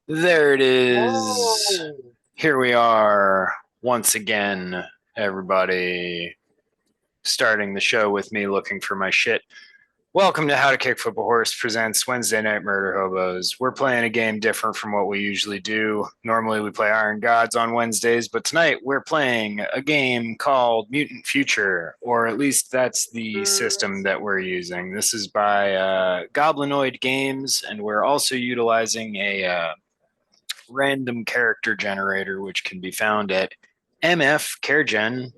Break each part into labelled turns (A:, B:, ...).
A: There it is.
B: Whoa!
A: Here we are once again, everybody. Starting the show with me looking for my shit. Welcome to How to Kick Flip a Horse presents Wednesday Night Murder Hobos. We're playing a game different from what we usually do. Normally we play Iron Gods on Wednesdays, but tonight we're playing a game called Mutant Future, or at least that's the system that we're using. This is by Goblinoid Games, and we're also utilizing a random character generator, which can be found at mfcaregen.com.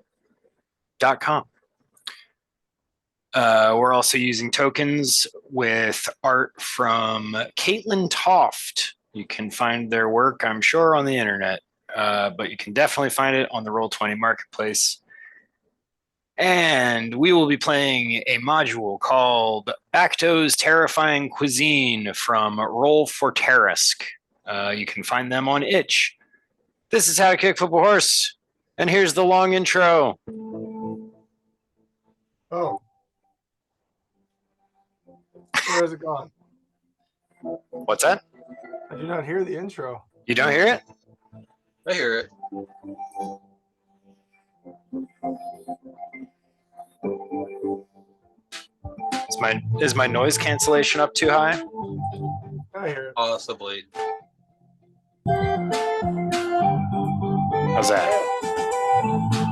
A: We're also using tokens with art from Caitlin Toft. You can find their work, I'm sure, on the internet, but you can definitely find it on the Roll20 marketplace. And we will be playing a module called Bakto's Terrifying Cuisine from Roll for Tarrasque. You can find them on itch. This is How to Kick Flip a Horse, and here's the long intro.
B: Oh. Where has it gone?
A: What's that?
B: I do not hear the intro.
A: You don't hear it?
C: I hear it.
A: Is my noise cancellation up too high?
B: I hear it.
C: Possibly.
A: How's that?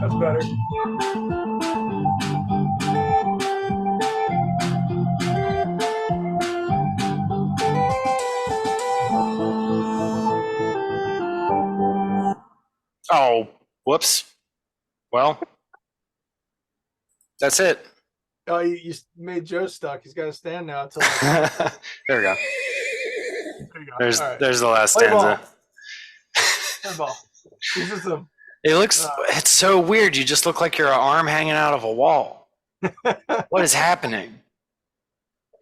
B: That's better.
A: Oh, whoops. Well, that's it.
B: Oh, you made Joe stuck. He's got to stand now until.
A: There we go.
B: There you go.
A: There's the last
B: Play
A: stanza.
B: ball. He's just a.
A: It looks. It's so weird. You just look like you're an arm hanging out of a wall. What is happening?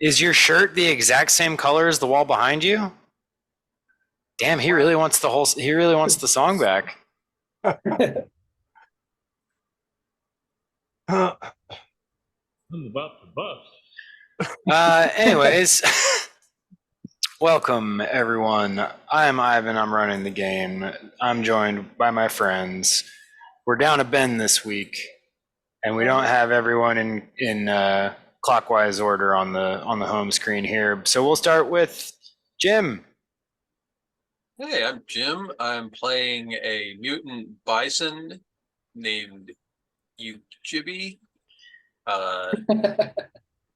A: Is your shirt the exact same color as the wall behind you? Damn, he really wants the whole. He really wants the song back.
D: I'm about to bust.
A: Anyways, welcome everyone. I'm Ivan. I'm running the game. I'm joined by my friends. We're down a Ben this week, and we don't have everyone in clockwise order on the home screen here. So we'll start with Jim.
C: Hey, I'm Jim. I'm playing a mutant bison named Ujibi.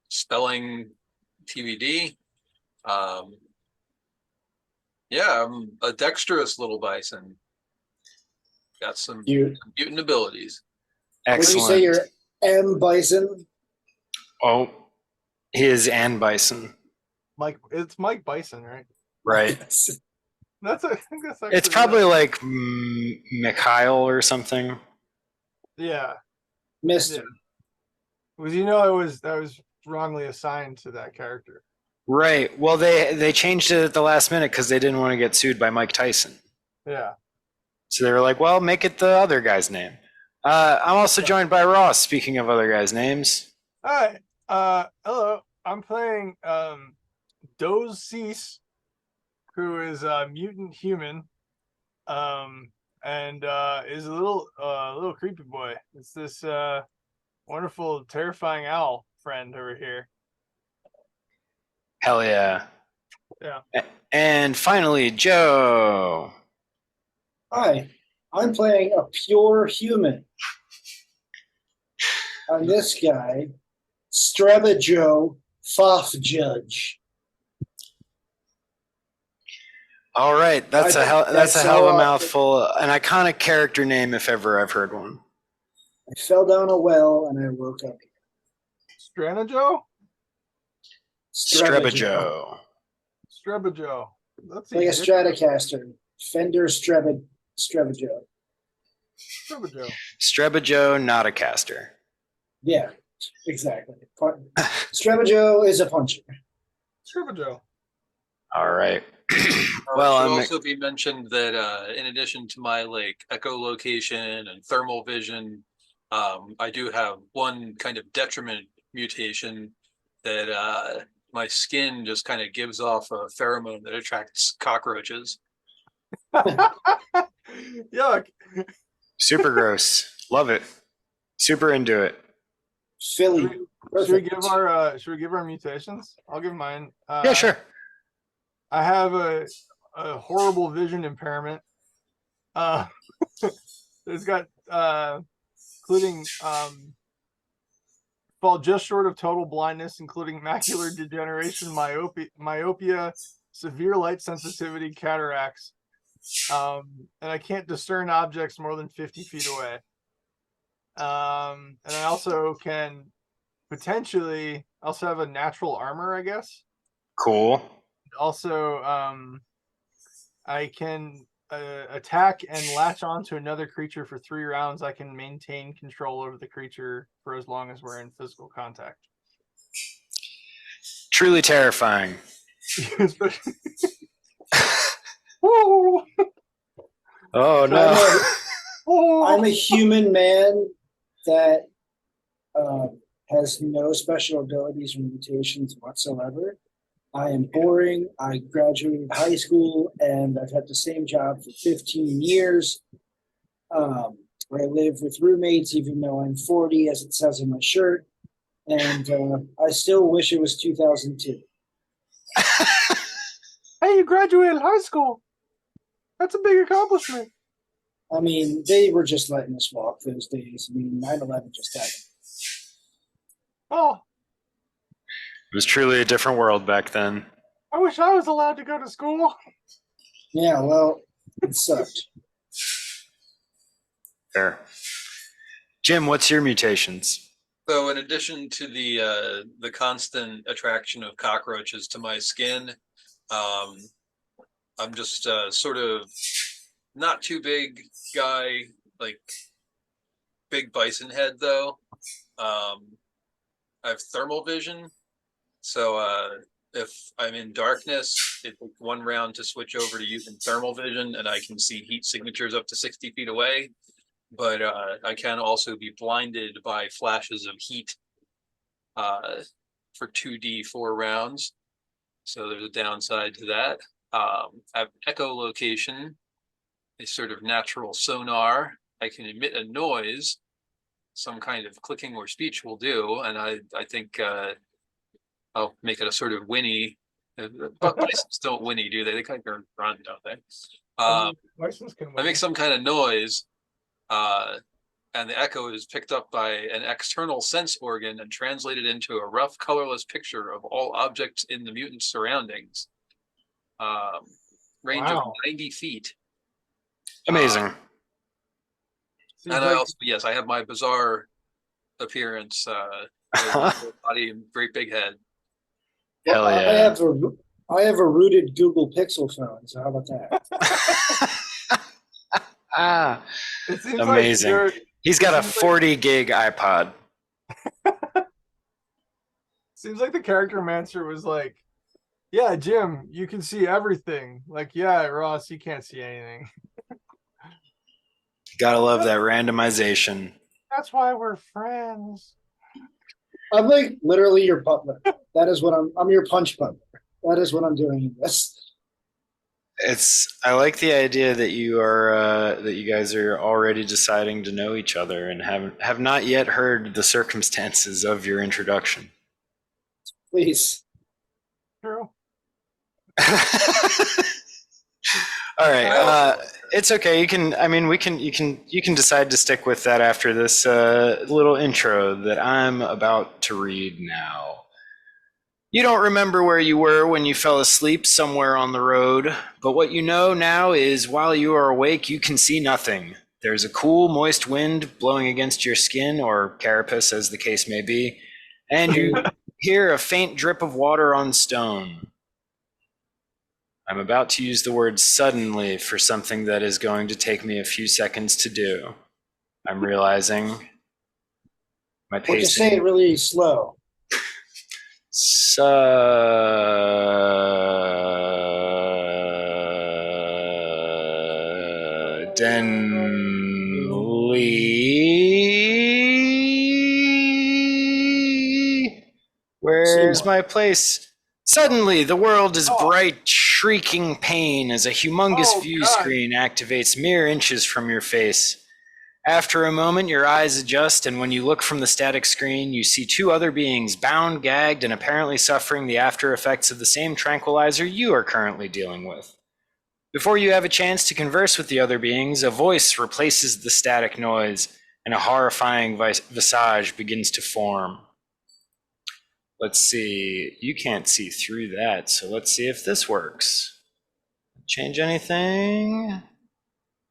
C: Spelling TBD. Yeah, I'm a dexterous little bison. Got some mutant abilities.
A: Excellent.
E: Would you say you're M Bison?
A: Oh, he is Ann Bison.
B: It's Mike Bison, right?
A: Right.
B: I think that's actually
A: It's probably like Mikhail or something.
B: Yeah.
E: Mister.
B: Because I was wrongly assigned to that character.
A: Right. Well, they changed it at the last minute because they didn't want to get sued by Mike Tyson.
B: Yeah.
A: So they were like, well, make it the other guy's name. I'm also joined by Ross, speaking of other guys' names.
B: Hi. Hello. I'm playing Doze Cease, who is a mutant human, and is a little creepy boy. It's this wonderful, terrifying owl friend over here.
A: Hell yeah.
B: Yeah.
A: And finally, Joe.
E: Hi, I'm playing a pure human. I'm this guy, Strabajo Foff Judge.
A: All right, that's a hell of a mouthful. An iconic character name, if ever I've heard one.
E: I fell down a well and I woke up here.
B: Stranajo?
A: Strabajo.
B: Strabajo. That's
E: like a Stratocaster. Fender Strabajo.
B: Strabajo.
A: Strabajo, not a caster.
E: Yeah, exactly. Strabajo is a puncher.
B: Strabajo.
A: All right.
C: Well, it should also be mentioned that in addition to my echolocation and thermal vision, I do have one kind of detriment mutation that my skin just kind of gives off a pheromone that attracts cockroaches.
B: Yuck.
A: Super gross. Love it. Super into it.
E: Philly.
B: Should we give our mutations? I'll give mine.
A: Yeah, sure.
B: I have a horrible vision impairment. It's got including fall just short of total blindness, including macular degeneration, myopia, severe light sensitivity, cataracts. And I can't discern objects more than 50 feet away. And I also can potentially also have a natural armor, I guess.
A: Cool.
B: Also, I can attack and latch onto another creature for 3 rounds. I can maintain control over the creature for as long as we're in physical contact.
A: Truly terrifying.
B: Especially... Woo!
A: Oh no.
E: I'm a human man that has no special abilities or mutations whatsoever. I am boring. I graduated high school and I've had the same job for 15 years. Where I live with roommates, even though I'm 40, as it says in my shirt. And I still wish it was 2002.
B: Hey, you graduated high school. That's a big accomplishment.
E: I mean, they were just letting us walk those days. I mean, 9/11 just happened.
B: Oh,
A: It was truly a different world back then.
B: I wish I was allowed to go to school.
E: Yeah, well, it sucked.
A: Fair. Jim, what's your mutations?
C: So in addition to the constant attraction of cockroaches to my skin, I'm just sort of not too big guy, like big bison head though. I have thermal vision, so if I'm in darkness, it takes 1 round to switch over to using thermal vision, and I can see heat signatures up to 60 feet away. But I can also be blinded by flashes of heat for 2D 4 rounds. So there's a downside to that. I have echolocation, a sort of natural sonar. I can emit a noise, some kind of clicking or speech will do, and I think I'll make it a sort of whinny. But bisons don't whinny, do they? They kind of run, don't they? I make some kind of noise, and the echo is picked up by an external sense organ and translated into a rough, colorless picture of all objects in the mutant surroundings. Range of 90 feet.
A: Amazing.
C: And I also, yes, I have my bizarre appearance, body and great big head.
A: Hell yeah.
E: I have a rooted Google Pixel phone, so how about that?
A: Amazing. Like he's got a 40 gig iPod.
B: Seems like the character mancer was like, yeah, Jim, you can see everything. Like, yeah, Ross, you can't see anything.
A: Gotta love that randomization.
B: That's why we're friends.
E: I'm like literally your butler. That is what I'm your punch butler. That is what I'm doing in this.
A: I like the idea that you are that you guys are already deciding to know each other and have not yet heard the circumstances of your introduction.
E: Please.
B: True.
A: All right. It's okay. You can decide to stick with that after this little intro that I'm about to read now. You don't remember where you were when you fell asleep somewhere on the road, but what you know now is while you are awake, you can see nothing. There's a cool, moist wind blowing against your skin or carapace, as the case may be, and you hear a faint drip of water on stone. I'm about to use the word suddenly for something that is going to take me a few seconds to do. I'm realizing my pacing.
E: Well, just say it really slow.
A: Where's my place? Suddenly, the world is bright shrieking pain as a humongous
B: Oh,
A: view
B: God.
A: screen activates mere inches from your face. After a moment, your eyes adjust, and when you look from the static screen, you see two other beings bound, gagged, and apparently suffering the after effects of the same tranquilizer you are currently dealing with. Before you have a chance to converse with the other beings, a voice replaces the static noise, and a horrifying visage begins to form. Let's see. You can't see through that, so let's see if this works. Change anything?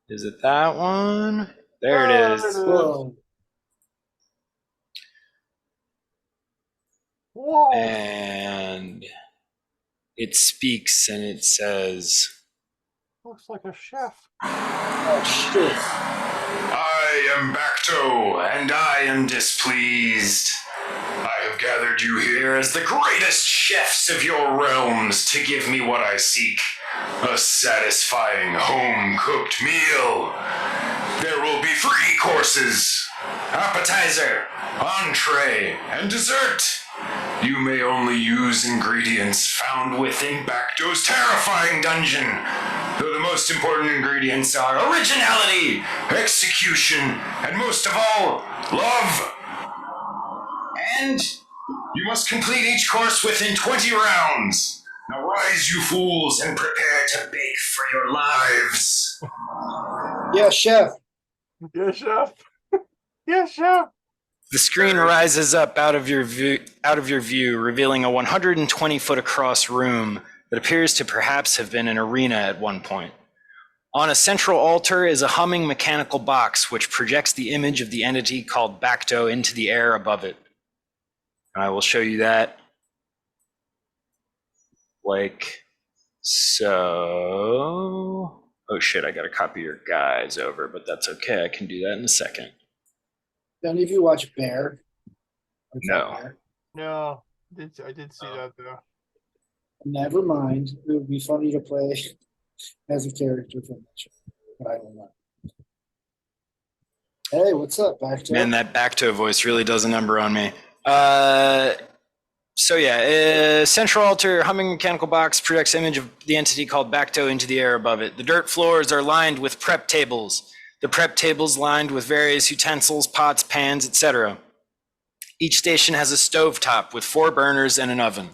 A: Is it that one? There it is.
E: Whoa.
B: Whoa.
A: And it speaks and it says,
B: Looks like a chef.
E: Oh, shit.
A: I am Bakto, and I am displeased. I have gathered you here as the greatest chefs of your realms to give me what I seek, a satisfying home-cooked meal. There will be 3 courses, appetizer, entree, and dessert. You may only use ingredients found within Bakto's terrifying dungeon, though the most important ingredients are originality, execution, and most of all, love. And you must complete each course within 20 rounds. Now rise, you fools, and prepare to bake for your lives.
E: Yeah, chef.
B: Yes, chef. Yes, chef.
A: The screen rises up out of your view, revealing a 120-foot across room that appears to perhaps have been an arena at one point. On a central altar is a humming mechanical box which projects the image of the entity called Bakto into the air above it. I will show you that like so. Oh shit, I gotta copy your guys over, but that's okay. I can do that in a second.
E: Do any of you watch Bear?
A: No.
E: Bear?
B: No, I did see that though.
E: Never mind. It would be funny to play as a character from that show, but I will not. Hey, what's up, Bakto?
A: Man, that Bakto voice really does a number on me. Central altar, humming mechanical box projects image of the entity called Bakto into the air above it. The dirt floors are lined with prep tables. The prep tables lined with various utensils, pots, pans, etc. Each station has a stovetop with 4 burners and an oven.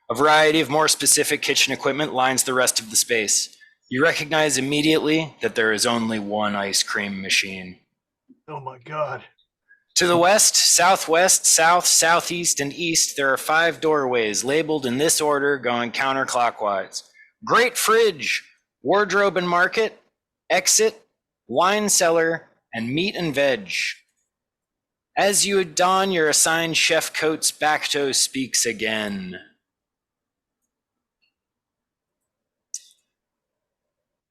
A: A variety of more specific kitchen equipment lines the rest of the space. You recognize immediately that there is only one ice cream machine.
B: Oh my God.
A: To the west, southwest, south, southeast, and east, there are 5 doorways labeled in this order going counterclockwise. Great fridge, wardrobe and market, exit, wine cellar, and meat and veg. As you don your assigned chef coats, Bakto speaks again.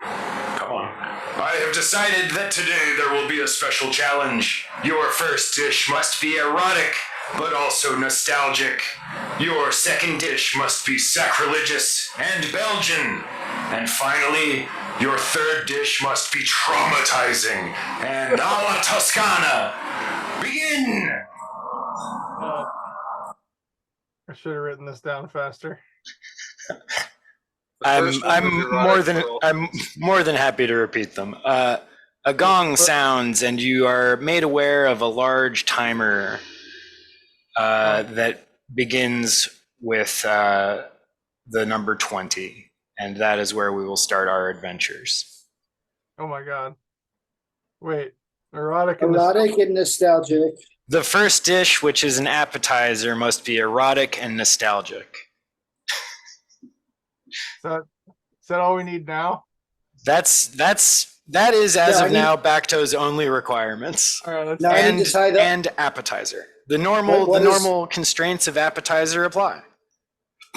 A: Come on. I have decided that today there will be a special challenge. Your first dish must be erotic, but also nostalgic. Your second dish must be sacrilegious and Belgian. And finally, your third dish must be traumatizing and a la Toscana. Begin!
B: I should have written this down faster.
A: I'm more than happy to repeat them. A gong sounds, and you are made aware of a large timer that begins with the number 20, and that is where we will start our adventures.
B: Oh my God. Wait, erotic and
E: nostalgic.
A: The first dish, which is an appetizer, must be erotic and nostalgic.
B: Is that all we need now?
A: That is as of now Bakto's only requirements.
B: All right,
E: Now I need to tie that.
A: And appetizer. The normal constraints of appetizer apply.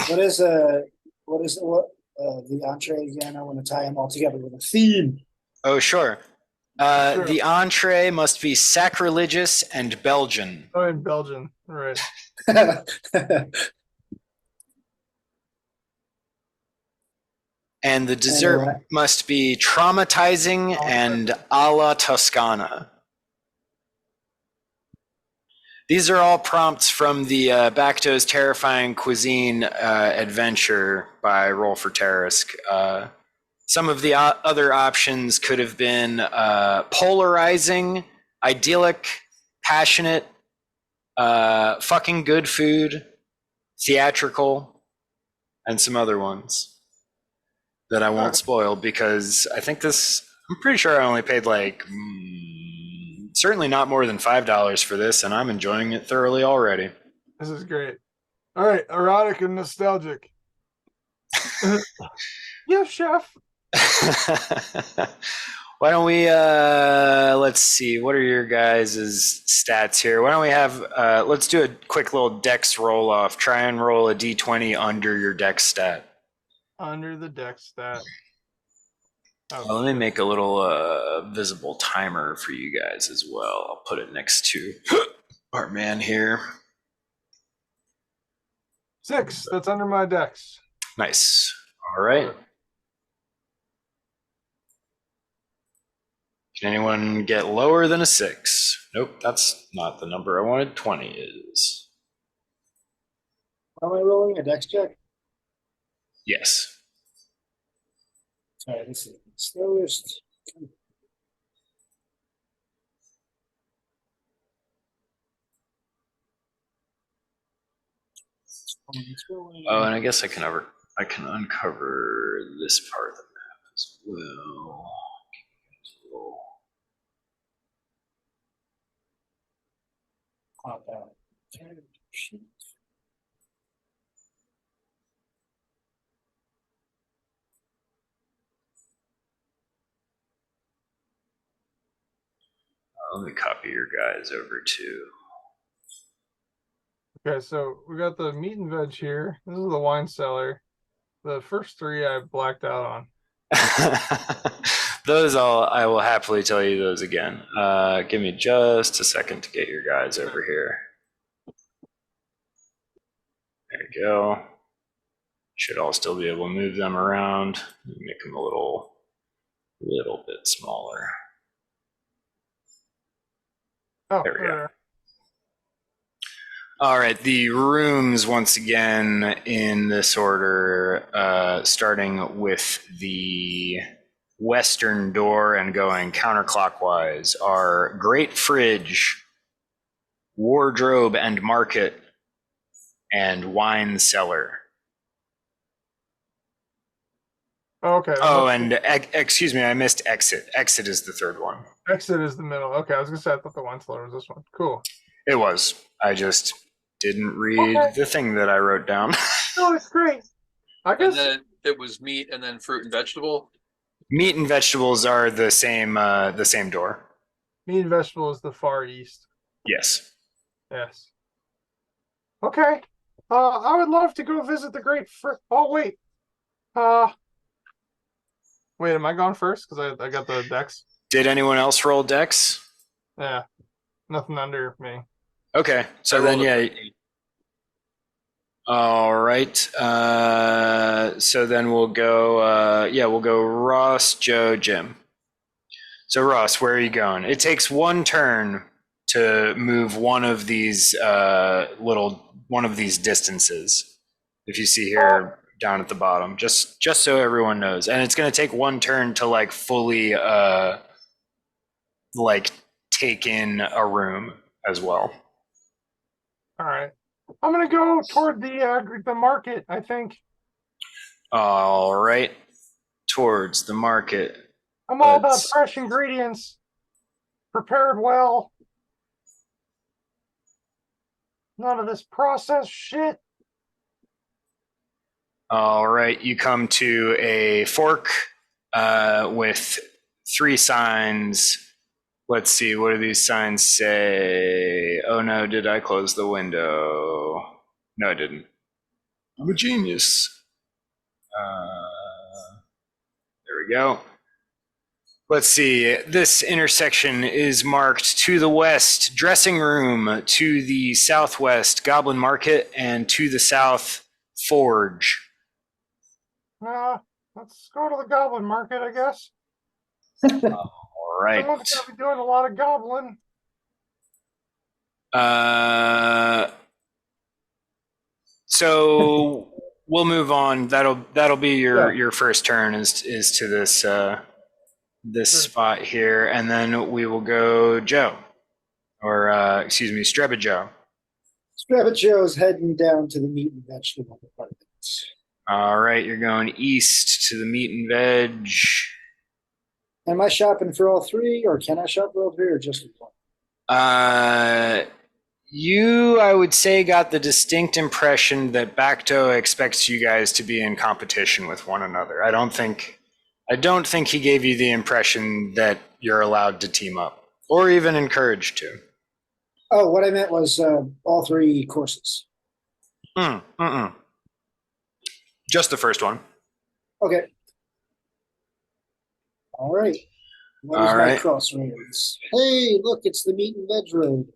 E: What is the entree again? I want to tie them all together with a theme.
A: Oh, sure.
B: Sure.
A: The entree must be sacrilegious and Belgian.
B: Oh, in Belgian, right?
A: And the dessert must be traumatizing and a la Toscana. These are all prompts from the Bakto's Terrifying Cuisine adventure by Roll for Tarrasque. Some of the other options could have been polarizing, idyllic, passionate, fucking good food, theatrical, and some other ones that I won't spoil because I think this, I'm pretty sure I only paid like certainly not more than $5 for this, and I'm enjoying it thoroughly already.
B: This is great. All right, erotic and nostalgic. Yeah, chef.
A: Why don't we let's see, what are your guys' stats here? Why don't we have let's do a quick little dex roll off. Try and roll a d20 under your dex stat.
B: Under the deck stat. Oh,
A: Well, let me make a little visible timer for you guys as well. I'll put it next to our man here.
B: 6. That's under my dex.
A: Nice. All right. Can anyone get lower than a 6? Nope, that's not the number I wanted. 20 is.
E: Am I rolling a dex check?
A: Yes.
E: Sorry, this is the slowest.
A: Oh, and I guess I can uncover this part of the map as well. Let me copy your guys over too.
B: Okay, so we got the meat and veg here. This is the wine cellar. The first 3 I blacked out on.
A: Those I will happily tell you those again. Give me just a second to get your guys over here. There you go. Should all still be able to move them around. Make them a little bit smaller.
B: Oh,
A: There we go. All right, the rooms once again in this order, starting with the western door and going counterclockwise, are Great Fridge, Wardrobe and Market, and Wine Cellar.
B: Okay.
A: Oh, and excuse me, I missed Exit. Exit is the third one.
B: Exit is the middle. Okay, I was gonna say I thought the wine cellar was this one. Cool.
A: It was. I just didn't read the thing that I wrote down.
B: Oh, it's great. I
C: And
B: guess
C: then it was meat and then fruit and vegetable.
A: Meat and vegetables are the same door.
B: meat and vegetable is the far east.
A: Yes.
B: Yes. Okay. I would love to go visit the Great Oh, wait. Wait, am I going first? Because I got the decks.
A: Did anyone else roll decks?
B: Yeah. Nothing under me.
A: Okay. So
C: I
A: then,
C: rolled a
A: yeah.
C: 13.
A: All right. So then we'll go, we'll go Ross, Joe, Jim. So Ross, where are you going? It takes one turn to move one of these distances. If you see here down at the bottom, just so everyone knows. And it's going to take one turn to like fully take in a room as well.
B: All right. I'm gonna go toward the market, I think.
A: All right. Towards the market.
B: I'm all about fresh ingredients, prepared well. None of this processed shit.
A: All right. You come to a fork with 3 signs. Let's see. What do these signs say? Oh no, did I close the window? No, I didn't. I'm a genius. There we go. Let's see. This intersection is marked to the west, dressing room, to the southwest, Goblin Market, and to the south, Forge.
B: Let's go to the Goblin Market, I guess.
A: All right.
B: Someone's gonna be doing a lot of goblin.
A: So we'll move on. That'll be
E: Yeah.
A: your first turn is to this this spot here, and then we will go Joe, or excuse me, Streba Joe.
E: Strabbit Joe's heading down to the meat and vegetable department.
A: All right, you're going east to the meat and veg.
E: Am I shopping for all three, or can I shop for all three, or just one?
A: You, I would say, got the distinct impression that Bakto expects you guys to be in competition with one another. I don't think he gave you the impression that you're allowed to team up or even encouraged to.
E: Oh, what I meant was all three courses.
A: Just the first one.
E: Okay. All right. What is my crossroads? Hey, look, it's the meat and veg road.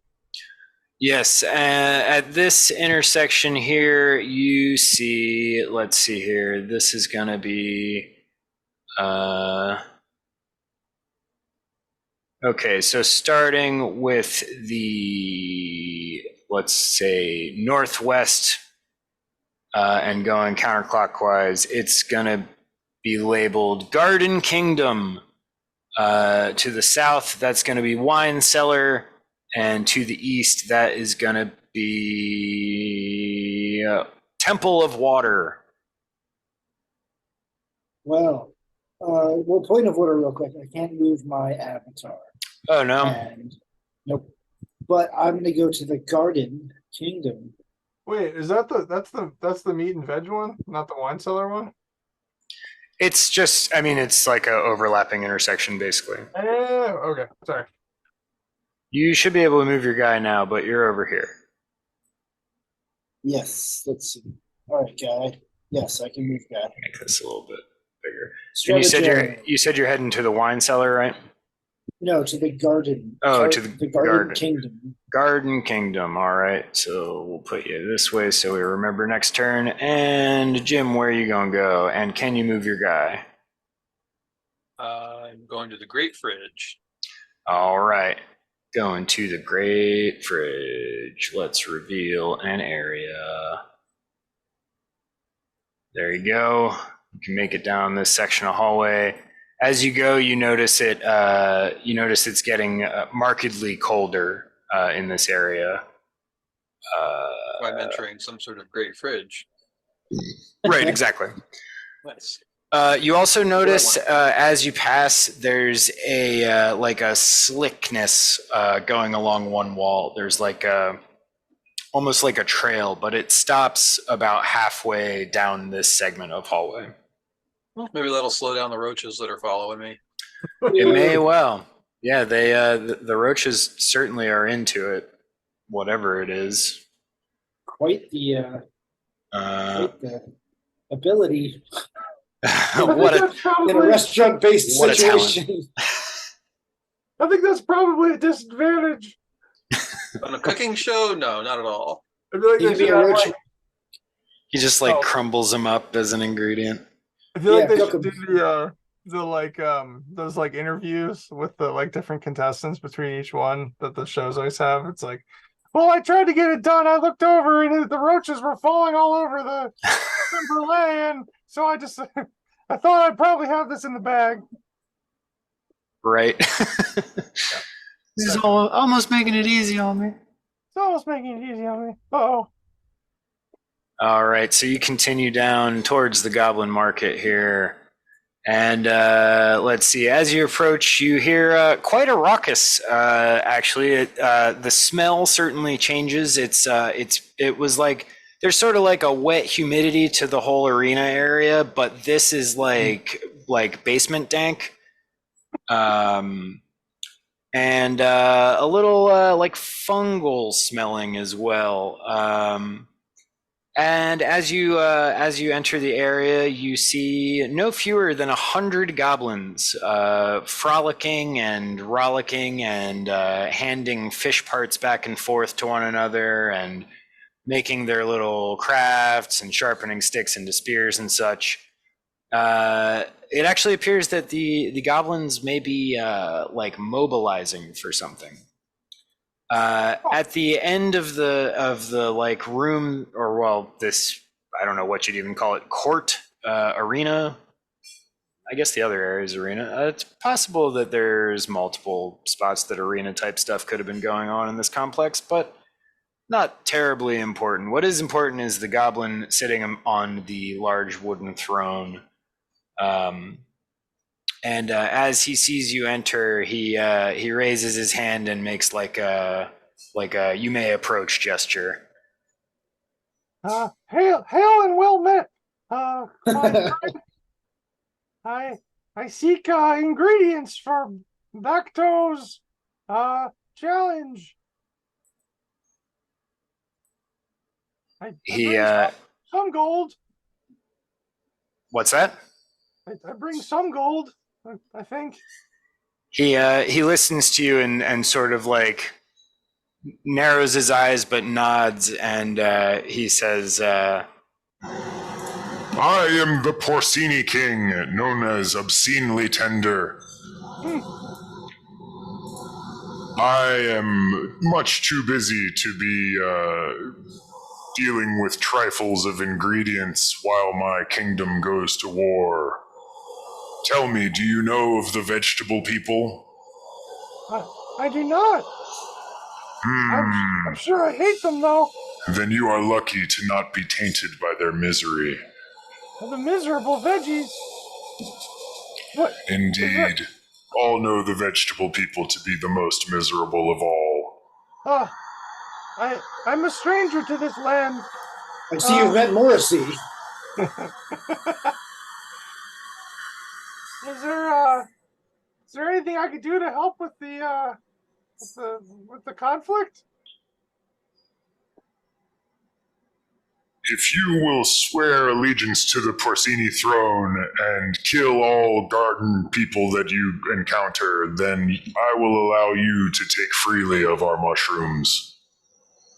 A: Yes, at this intersection here, you see, let's see here, this is going to be, okay, so starting with the, let's say, northwest and going counterclockwise, it's going to be labeled Garden Kingdom. To the south, that's going to be Wine Cellar. And to the east, that is going to be Temple of Water.
E: Well, point of order real quick. I can't move my avatar.
A: Oh, no.
E: And nope. But I'm going to go to the Garden Kingdom.
B: Wait, is that that's the meat and veg one, not the wine cellar one?
A: It's just, I mean, it's like a overlapping intersection, basically.
B: Okay, sorry.
A: You should be able to move your guy now, but you're over here.
E: Yes, let's see. All right, guy. Yes, I can move guy.
A: Make this a little bit bigger.
E: And
A: you said you're heading to the wine cellar, right?
E: No, to the garden.
A: Oh, to the
E: Garden Kingdom.
A: Garden Kingdom. All right. So we'll put you this way so we remember next turn. And Jim, where are you going to go? And can you move your guy?
C: I'm going to the Great Fridge.
A: All right. Going to the Great Fridge. Let's reveal an area. There you go. You can make it down this section of hallway. As you go, you notice it. You notice it's getting markedly colder in this area.
C: I'm entering some sort of Great Fridge.
A: Right, exactly.
C: Nice.
A: You also notice as you pass, there's a like a slickness going along one wall. There's like almost like a trail, but it stops about halfway down this segment of hallway.
C: Well, maybe that'll slow down the roaches that are following me.
A: It may well. Yeah, they the roaches certainly are into it, whatever it is.
E: Quite the ability.
A: What
E: in a restaurant-based
A: what a
E: situation.
B: I think that's probably a disadvantage.
C: On a cooking show, no, not at all.
B: I feel like
E: You
B: they
E: can be
B: should
E: a
B: have,
E: roach.
B: like,
A: He just crumbles them up as an ingredient.
B: I feel like
E: Yeah,
B: they
E: cook
B: should
E: 'em.
B: do those like interviews with the like different contestants between each one that the shows always have. It's like, well, I tried to get it done. I looked over and the roaches were falling all over the creme brulee, and so I just I thought I'd probably have this in the bag.
A: Right. This is almost making it easy on me.
B: It's almost making it easy on me. Oh.
A: All right, so you continue down towards the Goblin Market here. And let's see, as you approach, you hear quite a ruckus, actually. The smell certainly changes. It was like, there's sort of like a wet humidity to the whole arena area, but this is like basement dank. And a little like fungal smelling as well. And as you enter the area, you see no fewer than 100 goblins frolicking and rollicking and handing fish parts back and forth to one another and making their little crafts and sharpening sticks into spears and such. It actually appears that the goblins may be like mobilizing for something. At the end of the like room, or well, this, I don't know what you'd even call it, court, arena. I guess the other area is arena. It's possible that there's multiple spots that arena type stuff could have been going on in this complex, but not terribly important. What is important is the goblin sitting on the large wooden throne. And as he sees you enter, he raises his hand and makes like a you may approach gesture.
B: Hail and well met. My friend. I seek ingredients for Bakto's challenge. I
A: He
B: bring some gold.
A: what's that?
B: I bring some gold, I think.
A: He listens to you and sort of like narrows his eyes but nods, and he says,
F: I am the Porcini King, known as Obscenely Tender. I am much too busy to be dealing with trifles of ingredients while my kingdom goes to war. Tell me, do you know of the vegetable people?
B: I do not. I'm sure I hate them, though.
F: Then you are lucky to not be tainted by their misery.
B: The miserable veggies. What?
F: Indeed. All know the vegetable people to be the most miserable of all.
B: I'm a stranger to this land.
E: I see you've met Morrissey.
B: Is there anything I could do to help with the conflict?
F: If you will swear allegiance to the Porcini throne and kill all garden people that you encounter, then I will allow you to take freely of our mushrooms.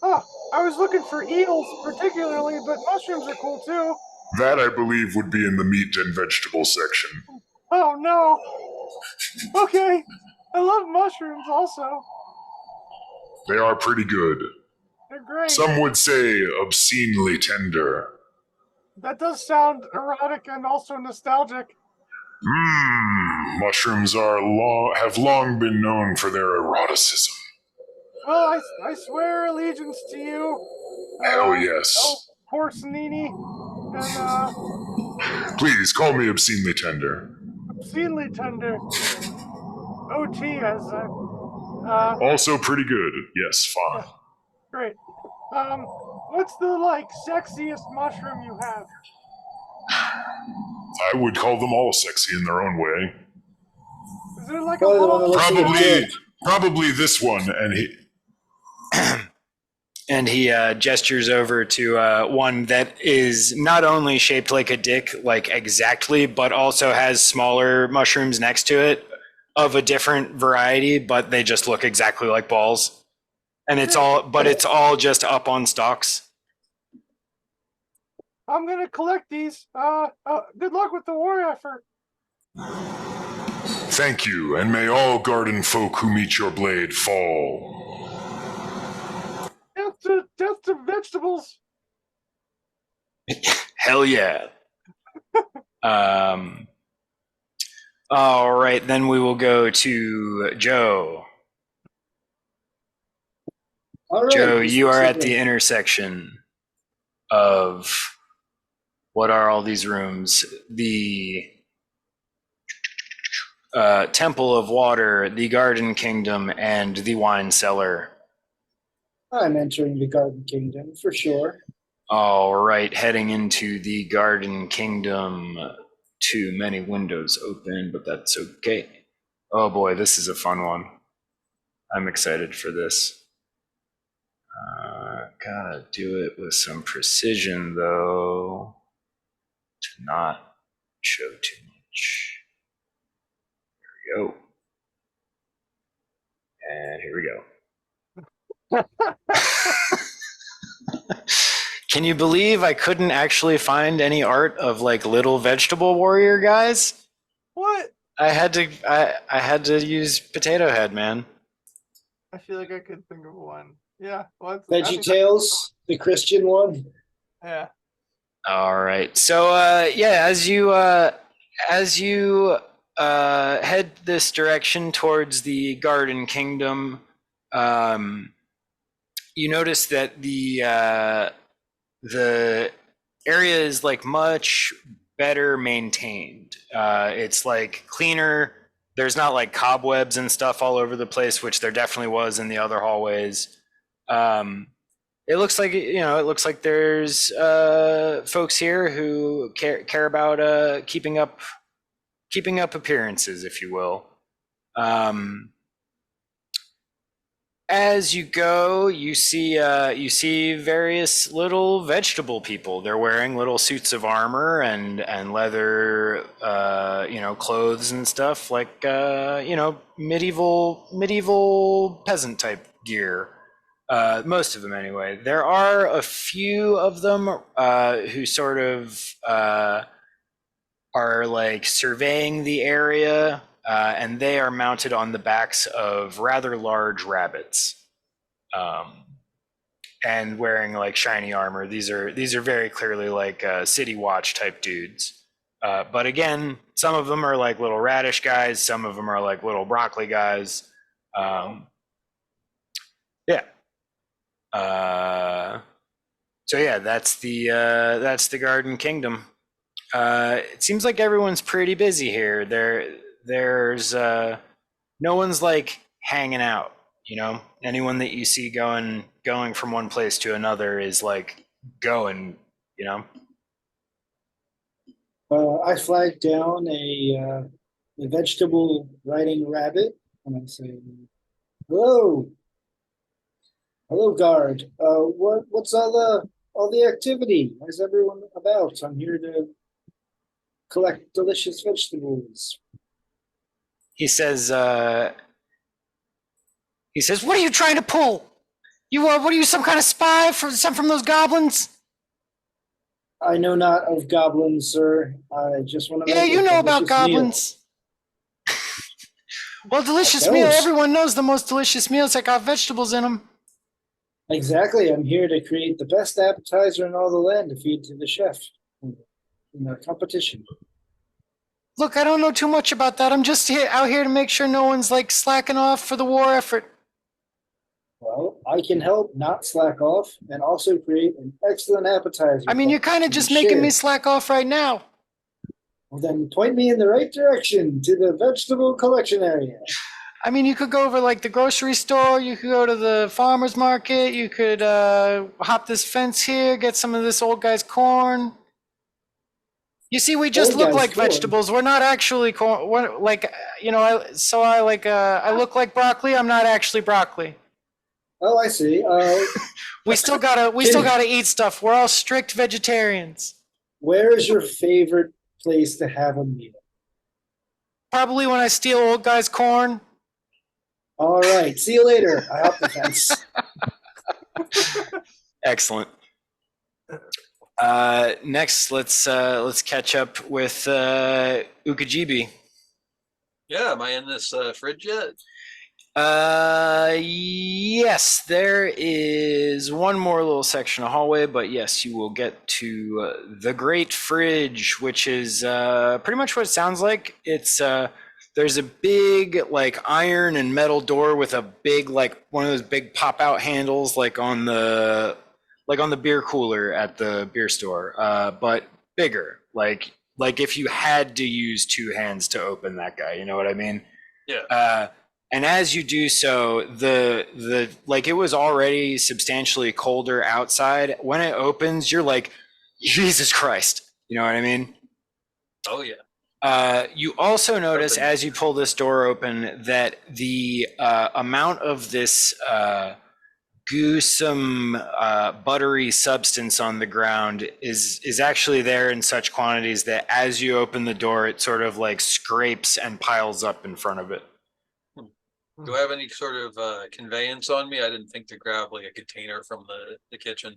B: Oh, I was looking for eels particularly, but mushrooms are cool too.
F: That, I believe, would be in the meat and vegetable section.
B: Oh no. Okay. I love mushrooms also.
F: They are pretty good.
B: They're great.
F: Some would say obscenely tender.
B: That does sound erotic and also nostalgic.
F: Mushrooms have long been known for their eroticism.
B: Well, I swear allegiance to you.
F: Hell yes.
B: Oh, Porcinini. And,
F: Please, call me obscenely tender.
B: obscenely tender. OT as
F: Also pretty good. Yes, fine.
B: Yeah. Great. What's the, sexiest mushroom you have?
F: I would call them all sexy in their own way.
B: Is there like
E: Probably
B: a
E: the one that
B: little...
E: looks
F: Probably this one, and he...
A: and he gestures over to one that is not only shaped like a dick, like exactly, but also has smaller mushrooms next to it of a different variety, but they just look exactly like balls. And it's all just up on stalks.
B: I'm gonna collect these. Good luck with the war effort.
F: Thank you, and may all garden folk who meet your blade fall.
B: Death to vegetables.
A: Hell yeah. All right, then we will go to Joe.
E: All right.
A: Joe, you are at the intersection of what are all these rooms? The Temple of Water, the Garden Kingdom, and the Wine Cellar.
E: I'm entering the Garden Kingdom for sure.
A: All right, heading into the Garden Kingdom. Too many windows open, but that's okay. Oh boy, this is a fun one. I'm excited for this. Gotta do it with some precision, though, to not show too much. Here we go. And here we go. Can you believe I couldn't actually find any art of little vegetable warrior guys?
B: What?
A: I had to use Potato Head, man.
B: I feel like I could think of one. Yeah. Well, I
E: Veggie
B: think
E: Tales, the Christian one.
B: yeah.
A: All right. So yeah, as you head this direction towards the Garden Kingdom, you notice that the area is like much better maintained. It's like cleaner. There's not like cobwebs and stuff all over the place, which there definitely was in the other hallways. It looks like it looks like there's folks here who care about keeping up appearances, if you will. As you go, you see various little vegetable people. They're wearing little suits of armor and leather, clothes and stuff like medieval peasant type gear. Most of them, anyway. There are a few of them who sort of are like surveying the area. And they are mounted on the backs of rather large rabbits, and wearing like shiny armor. These are very clearly like city watch type dudes. But again, some of them are like little radish guys. Some of them are like little broccoli guys. Yeah. So yeah, that's the Garden Kingdom. It seems like everyone's pretty busy here. There's no one's like hanging out, anyone that you see going from one place to another is like going.
E: I flag down a vegetable riding rabbit, and I say, "Hello, hello, guard. What's all the activity? Where's everyone about? I'm here to collect delicious vegetables."
A: He says, "What are you trying to pull? What are you, some kind of spy from those goblins?"
E: I know not of goblins, sir. I just want to.
A: Yeah, you know about goblins. Well, delicious meal. Everyone knows the most delicious meals that got vegetables in them.
E: Exactly. I'm here to create the best appetizer in all the land to feed to the chef in the competition.
A: Look, I don't know too much about that. I'm just out here to make sure no one's like slacking off for the war effort.
E: Well, I can help not slack off and also create an excellent appetizer.
A: I mean, you're kind of just making me slack off right now.
E: Well, then point me in the right direction to the vegetable collection area.
A: I mean, you could go over like the grocery store. You could go to the farmer's market. You could hop this fence here, get some of this old guy's corn. You see, we just look like vegetables. We're not actually corn. We're like, I look like broccoli. I'm not actually broccoli.
E: Oh, I see.
A: We still gotta eat stuff. We're all strict vegetarians.
E: Where is your favorite place to have a meal?
A: Probably when I steal old guy's corn.
E: All right. See you later. I hop the fence.
A: Excellent. Next, let's catch up with Ukajibi.
C: Yeah, am I in this fridge yet?
A: Yes, there is one more little section of hallway, but yes, you will get to the Great Fridge, which is pretty much what it sounds like. It's there's a big like iron and metal door with a big like one of those big pop out handles like on the beer cooler at the beer store, but bigger. Like if you had to use two hands to open that guy, you know what I mean?
C: Yeah.
A: And as you do so, the like it was already substantially colder outside. When it opens, you're like, Jesus Christ. You know what I mean?
C: Oh yeah.
A: You also notice as you pull this door open that the amount of this gruesome buttery substance on the ground is actually there in such quantities that as you open the door, it sort of like scrapes and piles up in front of it.
C: Do I have any sort of conveyance on me? I didn't think to grab like a container from the kitchen.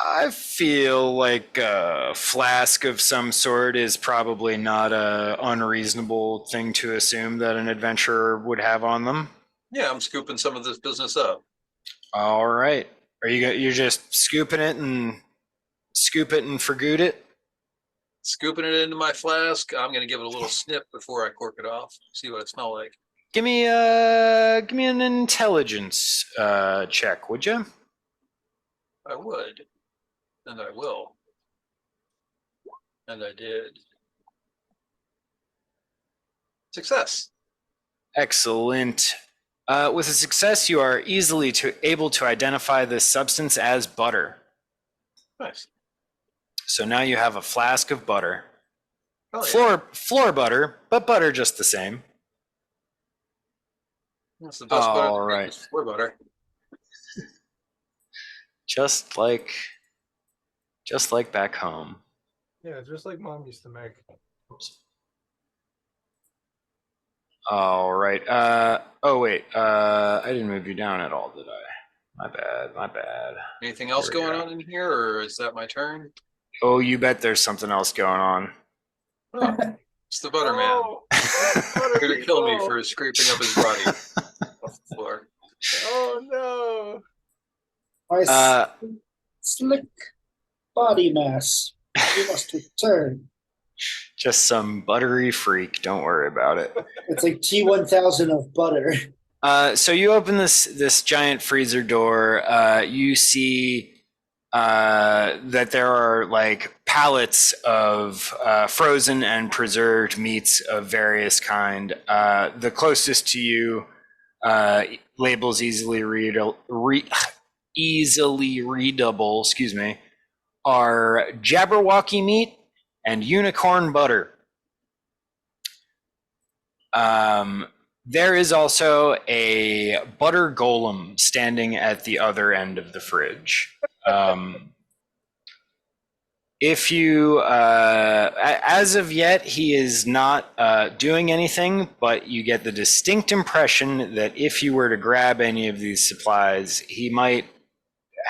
A: I feel like a flask of some sort is probably not a unreasonable thing to assume that an adventurer would have on them.
C: Yeah, I'm scooping some of this business up.
A: All right. You're just scoop it and forgoot it?
C: Scooping it into my flask. I'm going to give it a little snip before I cork it off. See what it smells like.
A: Give me an intelligence check, would you?
C: I would. And I will. And I did. Success.
A: Excellent. With a success, you are easily able to identify this substance as butter.
C: Nice.
A: So now you have a flask of butter.
C: Oh, yeah.
A: Floor butter, but butter just the same.
C: That's the best butter.
A: All right.
C: Floor butter.
A: Just like back home.
B: Yeah, just like Mom used to make.
A: Oops. All right. Oh wait. I didn't move you down at all, did I? My bad.
C: Anything else
A: Here we
C: going
A: go.
C: on in here, or is that my turn?
A: Oh, you bet there's something else going on.
C: Oh, it's the butter man.
B: Oh, it's butter
C: Here to kill me
B: people.
C: for scraping up his body off the floor.
B: Oh no.
E: My slick body mass. You must return.
A: Just some buttery freak. Don't worry about it.
E: It's like T1000 of butter.
A: So you open this giant freezer door. You see that there are like pallets of frozen and preserved meats of various kind. The closest to you, labels easily readable. Excuse me, are Jaberwocky meat and unicorn butter. There is also a butter golem standing at the other end of the fridge. If you, as of yet, he is not doing anything, but you get the distinct impression that if you were to grab any of these supplies, he might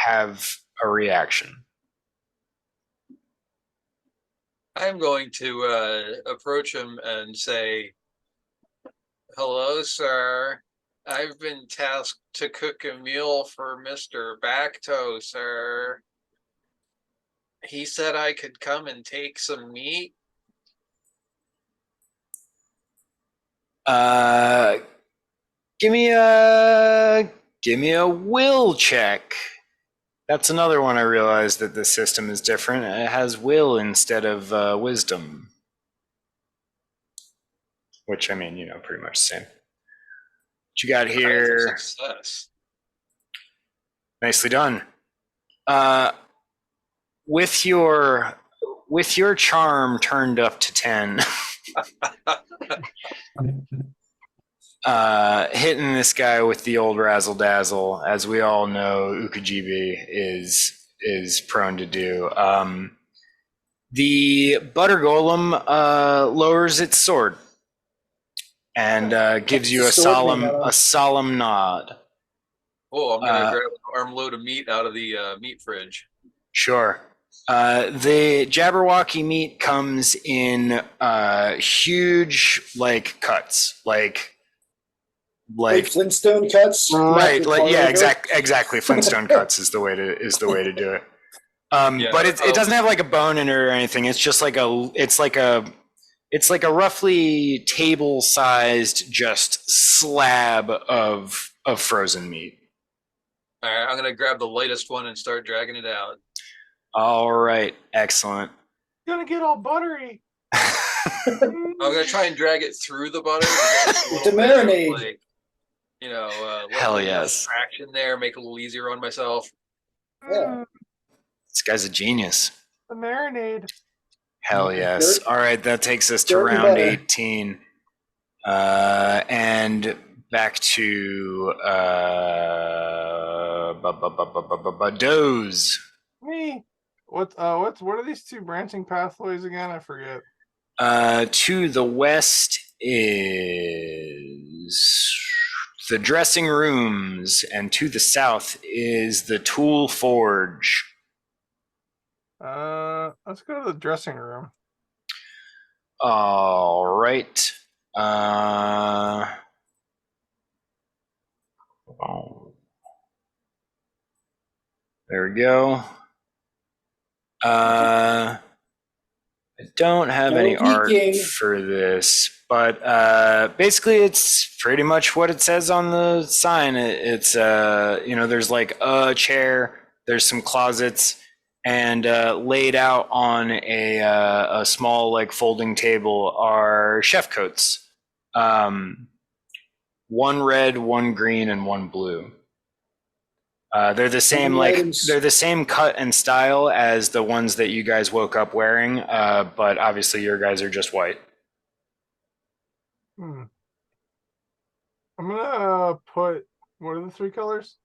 A: have a reaction.
C: I'm going to approach him and say, "Hello, sir. I've been tasked to cook a meal for Mr. Bakto, sir. He said I could come and take some meat."
A: Give me a will check. That's another one I realized that the system is different. It has will instead of wisdom. Which, I mean, pretty much the same. What you got here?
C: Success.
A: Nicely done. With your charm turned up to 10, hitting this guy with the old razzle dazzle, as we all know, Ukajibi is prone to do. The butter golem lowers its sword and gives you a solemn nod.
C: Oh, I'm gonna grab an armload of meat out of the meat fridge.
A: Sure. The Jaberwocky meat comes in huge cuts, like
E: Flintstone cuts.
A: right, exactly. Flintstone cuts is the way to do it. But it doesn't have like a bone in it or anything. It's just like a roughly table-sized just slab of frozen meat.
C: All right, I'm gonna grab the lightest one and start dragging it out.
A: All right, excellent.
B: Gonna get all buttery.
C: I'm gonna try and drag it through the butter.
E: To marinade.
A: Hell yes.
C: Traction there, make it a little easier on myself.
E: Yeah.
A: This guy's a genius.
B: The marinade.
A: Hell yes. All right, that takes us to
E: Dirt and
A: round
E: butter.
A: 18. And back to Doze.
B: Me. What are these two branching pathways again? I forget.
A: To the west is the dressing rooms, and to the south is the tool forge.
B: Let's go to the dressing room.
A: All right. There we go. I don't have
E: No
A: any art
E: peeking.
A: for this, but basically it's pretty much what it says on the sign. It's there's like a chair, there's some closets, and laid out on a small like folding table are chef coats. One red, one green, and one blue. They're the same they're the same cut and style as the ones that you guys woke up wearing, but obviously your guys are just white.
B: I'm gonna put, what are the 3 colors?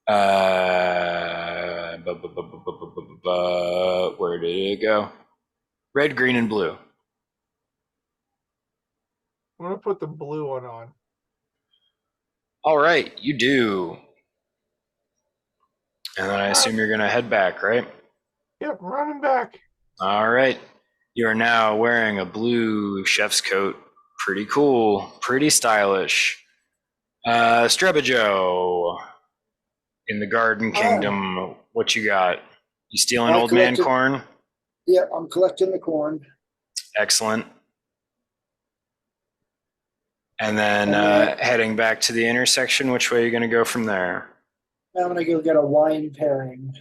A: Where did it go? Red, green, and blue.
B: I'm gonna put the blue one on.
A: All right, you do. And then I assume you're gonna head back, right?
B: Yep, running back.
A: All right. You are now wearing a blue chef's coat. Pretty cool. Pretty stylish. Strebajo. In the Garden Kingdom, what you got? You stealing old man corn?
E: Yeah, I'm collecting the corn.
A: Excellent. And then heading back to the intersection, which way are you going to go from there?
E: I'm going to go get a wine pairing.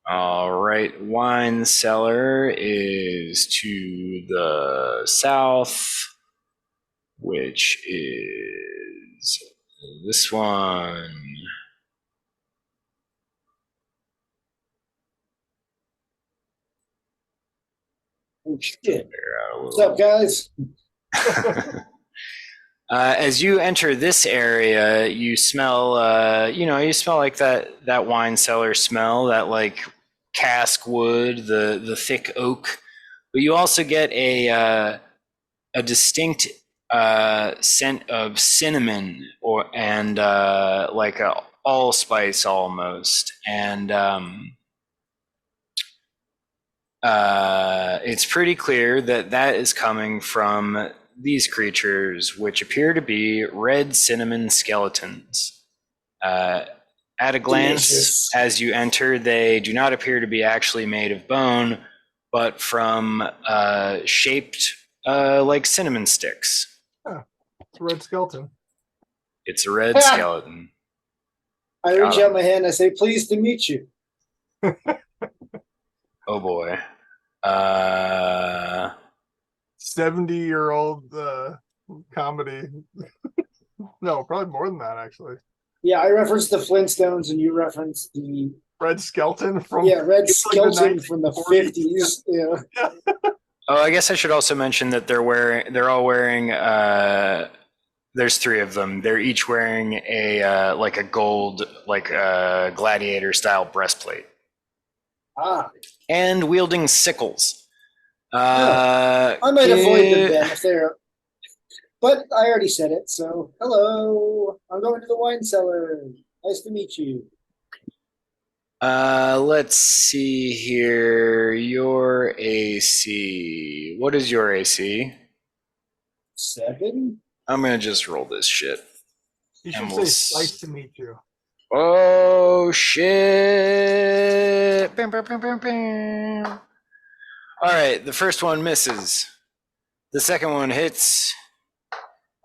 A: All right. Wine cellar is to the south, which is this one.
E: Oh, shit. What's up, guys?
A: As you enter this area, you smell, you smell like that wine cellar smell, that like cask wood, the thick oak. But you also get a distinct scent of cinnamon and like a allspice almost, and it's pretty clear that is coming from these creatures, which appear to be red cinnamon skeletons. At a glance,
E: Delicious.
A: as you enter, they do not appear to be actually made of bone, but from shaped like cinnamon sticks.
B: It's a red skeleton.
A: It's a red skeleton.
E: I reach out my hand and I say, pleased to meet you.
A: Oh boy.
B: 70-year-old comedy. No, probably more than that, actually.
E: Yeah, I referenced the Flintstones and you referenced the
B: Red skeleton from
E: red skeleton
B: like
E: from the
B: 1940s.
E: 50s. Yeah.
A: Oh, I guess I should also mention that they're all wearing there's 3 of them. They're each wearing a like a gold, like gladiator style breastplate. And wielding sickles.
E: I might avoid them then if they're, but I already said it, so hello. I'm going to the wine cellar. Nice to meet you.
A: Let's see here. Your AC. What is your AC?
E: 7?
A: I'm gonna just roll this shit.
B: You should say nice to meet you.
A: Oh shit! Bam, bam, bam, bam, bam. All right, the first one misses. The second one hits.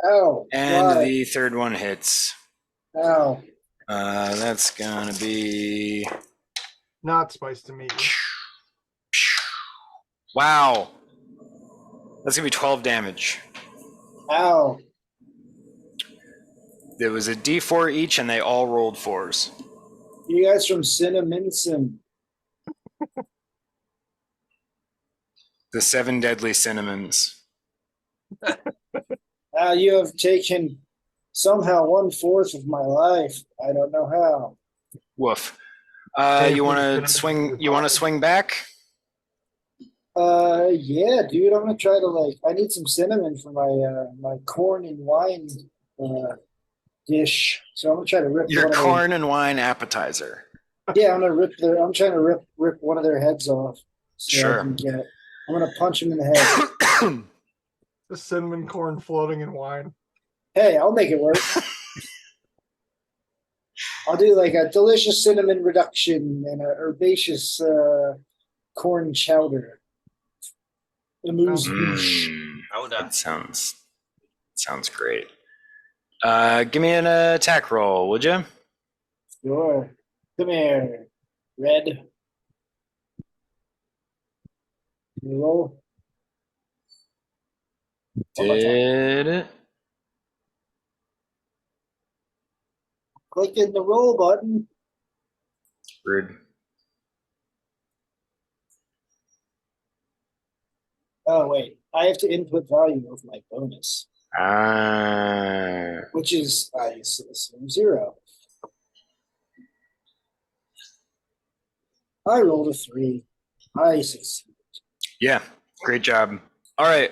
E: Ow.
A: And the third one hits.
E: Ow.
A: That's gonna be
B: not spice to meet you.
A: Wow. That's gonna be 12 damage.
E: Ow.
A: There was a D4 each, and they all rolled 4s.
E: You guys from Cinnaminson.
A: The 7 deadly cinnamons.
E: You have taken somehow 1/4 of my life. I don't know how.
A: Woof. You want to swing? You want to swing back?
E: Yeah, dude. I'm gonna try to I need some cinnamon for my corn and wine dish. So I'm gonna try to rip
A: your corn and wine appetizer.
E: Yeah, I'm trying to rip one of their heads off. So
A: sure.
E: I'm gonna punch him in the head.
B: The cinnamon corn floating in wine.
E: Hey, I'll make it work. I'll do like a delicious cinnamon reduction and a herbaceous corn chowder. Amuse bouche.
A: Oh, that sounds great. Give me an attack roll, would you?
E: Sure. Come here, Red. You roll. One more time.
A: Did it?
E: Clicking the roll button.
A: Rude.
E: Oh wait, I have to input value of my bonus, which is I assume 0. I rolled a 3. I succeeded.
A: Yeah, great job. All right,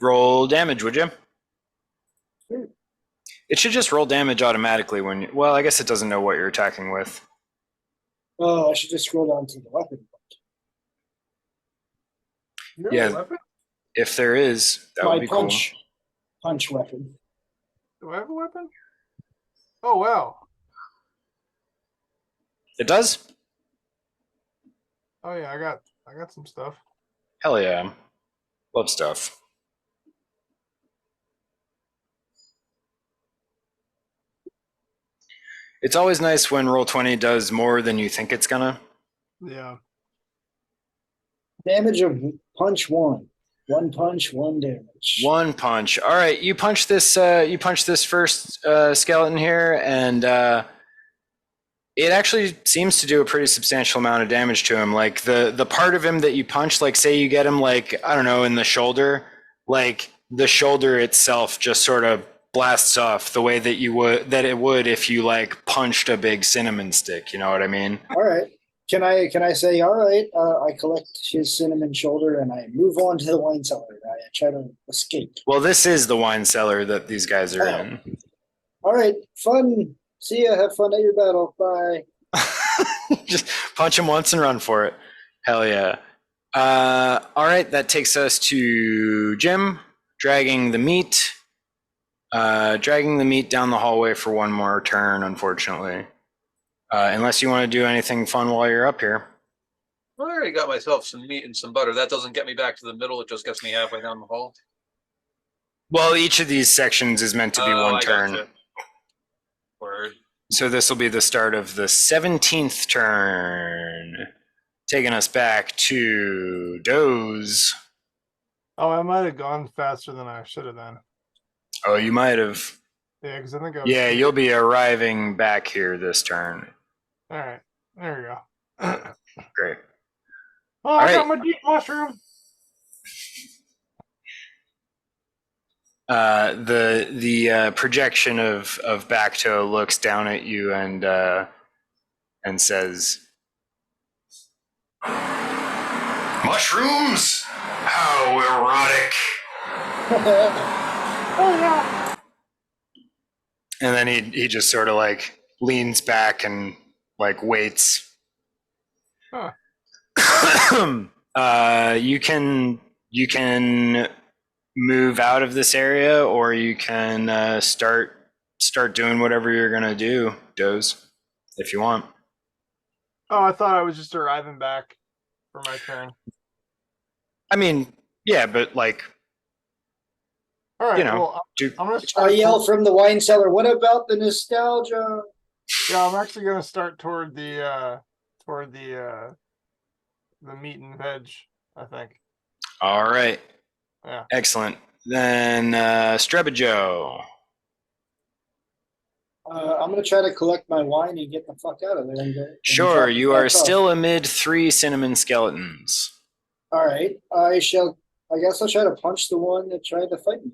A: roll damage, would you?
E: Sure.
A: It should just roll damage automatically when you, well, I guess it doesn't know what you're attacking with.
E: Oh, I should just scroll down to the weapon.
B: You have
A: Yeah.
B: a weapon?
A: If there is, that
E: My
A: would be
E: punch weapon.
B: Do I have a weapon? Oh wow.
A: cool. It does?
B: Oh yeah, I got some stuff.
A: Hell yeah. Love stuff. It's always nice when Roll20 does more than you think it's gonna.
B: Yeah.
E: Damage of punch 1. 1 punch, 1 damage.
A: One punch. All right, you punch this first skeleton here, and it actually seems to do a pretty substantial amount of damage to him. Like the part of him that you punch, like say you get him like, I don't know, in the shoulder, like the shoulder itself just sort of blasts off the way that it would if you like punched a big cinnamon stick, you know what I mean?
E: All right. Can I say, all right, I collect his cinnamon shoulder and I move on to the wine cellar. I try to escape.
A: Well, this is the wine cellar that these guys are in.
E: All right, fun. See ya. Have fun at your battle. Bye.
A: Just punch him once and run for it. Hell yeah. All right, that takes us to Jim, dragging the meat down the hallway for one more turn, unfortunately. Unless you want to do anything fun while you're up here.
C: Well, I already got myself some meat and some butter. That doesn't get me back to the middle. It just gets me halfway down the hall.
A: Well, each of these sections is meant to be one
C: I
A: turn.
C: gotcha. Word.
A: So this will be the start of the 17th turn, taking us back to Doze.
B: Oh, I might have gone faster than I should have done.
A: Oh, you might have.
B: Yeah, because I think I was.
A: Yeah, you'll be arriving back here this turn.
B: All right, there we go.
A: Great.
B: Oh, I got
A: right.
B: my deep mushroom.
A: The projection of Bakto looks down at you and says, "Mushrooms? How erotic!"
B: Oh yeah.
A: And then he just sort of like leans back and like waits.
B: Huh.
A: You can move out of this area, or you can start doing whatever you're gonna do, Doze, if you want.
B: Oh, I thought I was just arriving back for my turn.
A: I mean, yeah, but like,
B: All right.
A: you know,
B: Well,
A: do,
B: I'm gonna
E: I
B: start.
E: yell from the wine cellar, what about the nostalgia?
B: Yeah, I'm actually gonna start toward the meat and veg. I think.
A: all right,
B: Yeah.
A: excellent. Then Strebajo.
E: I'm going to try to collect my wine and get the fuck out of there. And
A: Sure,
E: drop
A: you
E: it
A: are
E: back off.
A: still amid 3 cinnamon skeletons.
E: All right. I guess I'll try to punch the one that tried to fight me.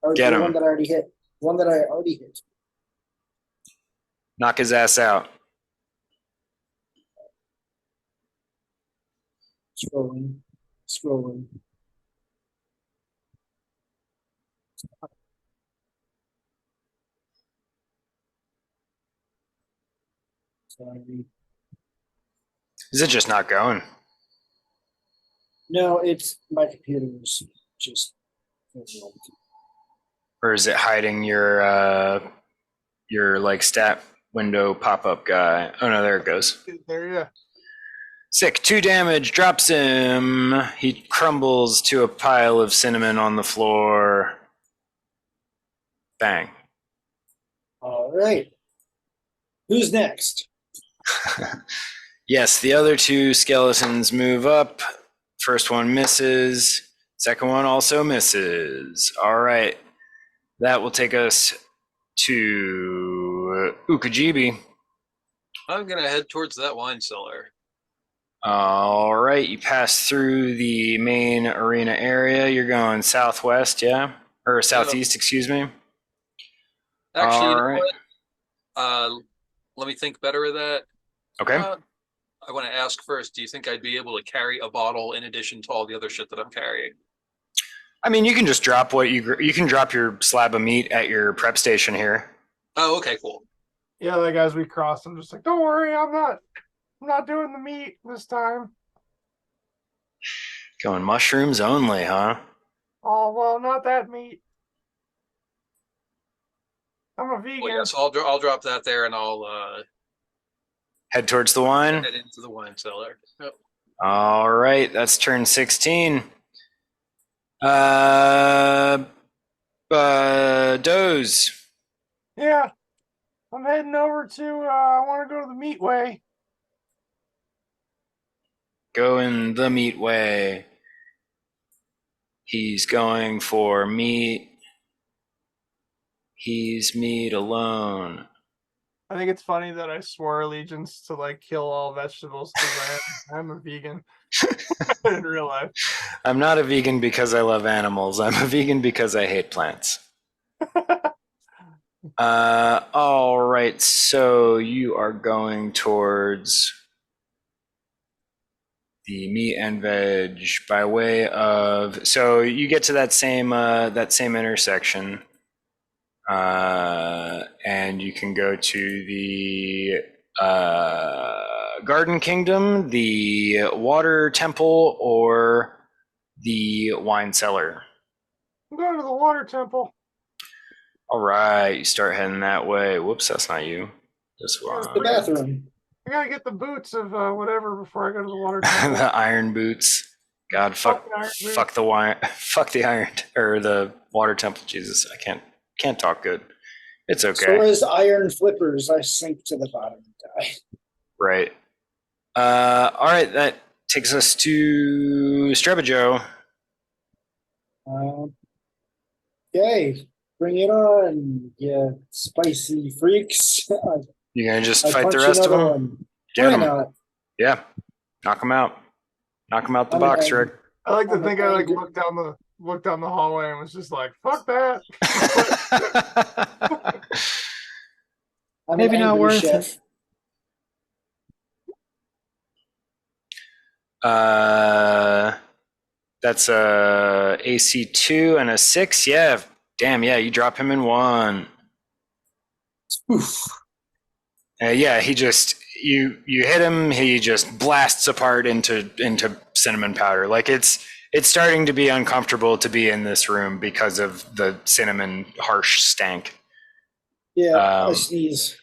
E: Or
A: Get
E: the
A: him.
E: one that I already hit. One that I already hit.
A: Knock his ass out.
E: Scrolling. Sorry.
A: Is it just not going?
E: No, it's my computer's just.
A: Or is it hiding your like stat window pop-up guy. Oh no, there it goes.
B: There, yeah.
A: Sick. 2 damage. Drops him. He crumbles to a pile of cinnamon on the floor. Bang.
E: All right. Who's next?
A: Yes, the other 2 skeletons move up. First one misses. Second one also misses. All right. That will take us to Ukajibi.
C: I'm gonna head towards that wine cellar.
A: All right. You pass through the main arena area. You're going southwest, yeah? Or southeast, excuse me.
C: Actually, you know
A: Alright.
C: what? Let me think better of that.
A: Okay.
C: I want to ask first, do you think I'd be able to carry a bottle in addition to all the other shit that I'm carrying?
A: I mean, you can just drop you can drop your slab of meat at your prep station here.
C: Oh, okay, cool.
B: Yeah, like as we cross, I'm just like, don't worry, I'm not doing the meat this time.
A: Going mushrooms only, huh?
B: Oh well, not that meat. I'm a vegan.
C: Well, yes, I'll drop that there, and I'll
A: Head towards the wine.
C: head into the wine cellar. Yep.
A: All right, that's turn 16. Doze.
B: Yeah, I'm heading over to. I want to go to the meat way.
A: Going the meat way. He's going for meat. He's meat alone.
B: I think it's funny that I swore allegiance to like kill all vegetables because I'm a vegan in real life.
A: I'm not a vegan because I love animals. I'm a vegan because I hate plants. All right, so you are going towards the meat and veg by way of. So you get to that same intersection, and you can go to the Garden Kingdom, the Water Temple, or the Wine Cellar.
B: I'm going to the water temple.
A: All right, you start heading that way. Whoops, that's not you. This one.
E: The bathroom.
B: I gotta get the boots of whatever before I go to the water temple.
A: The iron boots. God, fuck the wine, fuck the iron or the water temple. Jesus, I can't talk good. It's okay.
E: So as iron flippers, I sink to the bottom and die.
A: Right. All right, that takes us to Strebajo.
E: Okay, bring it on, you spicy freaks.
A: You gonna just
E: I
A: fight the
E: punch
A: rest of
E: another
A: them?
E: one.
A: Get
E: Why
A: them.
E: not?
A: Yeah, knock them out. Knock them out the
E: I'm
A: box,
E: angry.
A: Rick.
B: I like to
E: I'm
B: think I like
E: angry.
B: looked down the hallway and was just like, fuck that.
E: I'm
A: Maybe
E: an
A: not
E: angry
A: worth
E: chef.
A: That's a AC 2 and a 6. Yeah, damn. Yeah, you drop him in 1.
E: Oof.
A: Yeah, he just you hit him. He just blasts apart into cinnamon powder. Like it's starting to be uncomfortable to be in this room because of the cinnamon harsh stank.
E: Yeah, I sneeze.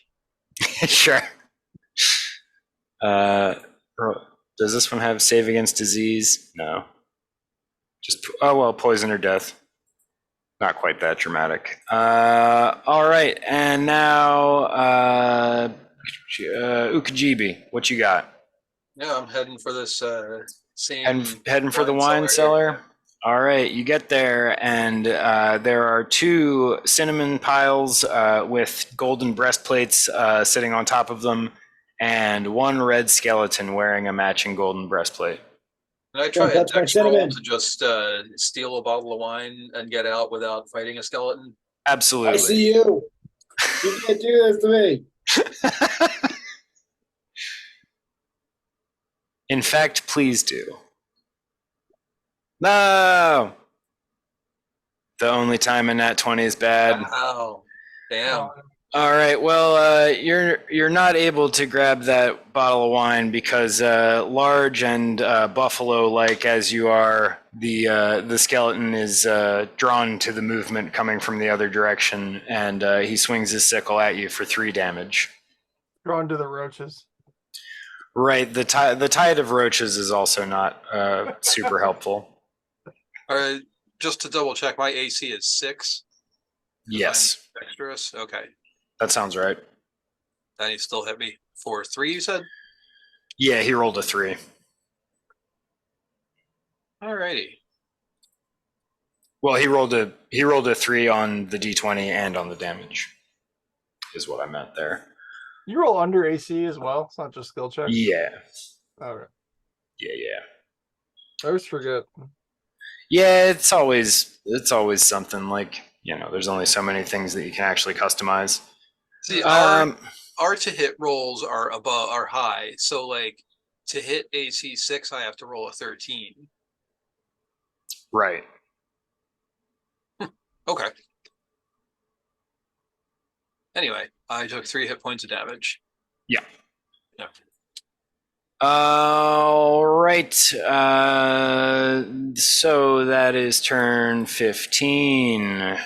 A: Sure. Does this one have save against disease? No. Just poison or death. Not quite that dramatic. All right, and now Ukajibi, what you got?
C: Yeah, I'm heading for this same.
A: Heading for the wine cellar. All right, you get there, and there are 2 cinnamon piles with golden breastplates sitting on top of them, and 1 red skeleton wearing a matching golden breastplate.
C: Can I try a
E: that's my
C: dex roll
E: cinnamon.
C: to just steal a bottle of wine and get out without fighting a skeleton?
A: Absolutely.
E: I see you. You can't do this to me.
A: In fact, please do. No. The only time a nat 20 is bad.
C: Wow. Damn.
A: All right. Well, you're not able to grab that bottle of wine because large and buffalo-like as you are, the skeleton is drawn to the movement coming from the other direction, and he swings his sickle at you for 3 damage.
B: Drawn to the roaches.
A: Right. The tide of roaches is also not super helpful.
C: All right, just to double check, my AC is 6. 'Cause
A: Yes,
C: I'm dexterous. Okay.
A: that sounds right.
C: And he still hit me for 3, you said?
A: Yeah, he rolled a 3.
C: Alrighty.
A: Well, he rolled a 3 on the d20 and on the damage, is what I meant there.
B: You roll under AC as well. It's not just skill checks.
A: Yeah,
B: All right.
A: yeah.
B: I always forget.
A: Yeah, it's always something, like, there's only so many things that you can actually customize.
C: See,
A: Um,
C: our to hit rolls are high. So like to hit AC 6, I have to roll a 13.
A: right.
C: Okay. Anyway, I took 3 hit points of damage.
A: Yeah.
C: Yeah.
A: All right. So that is turn 15.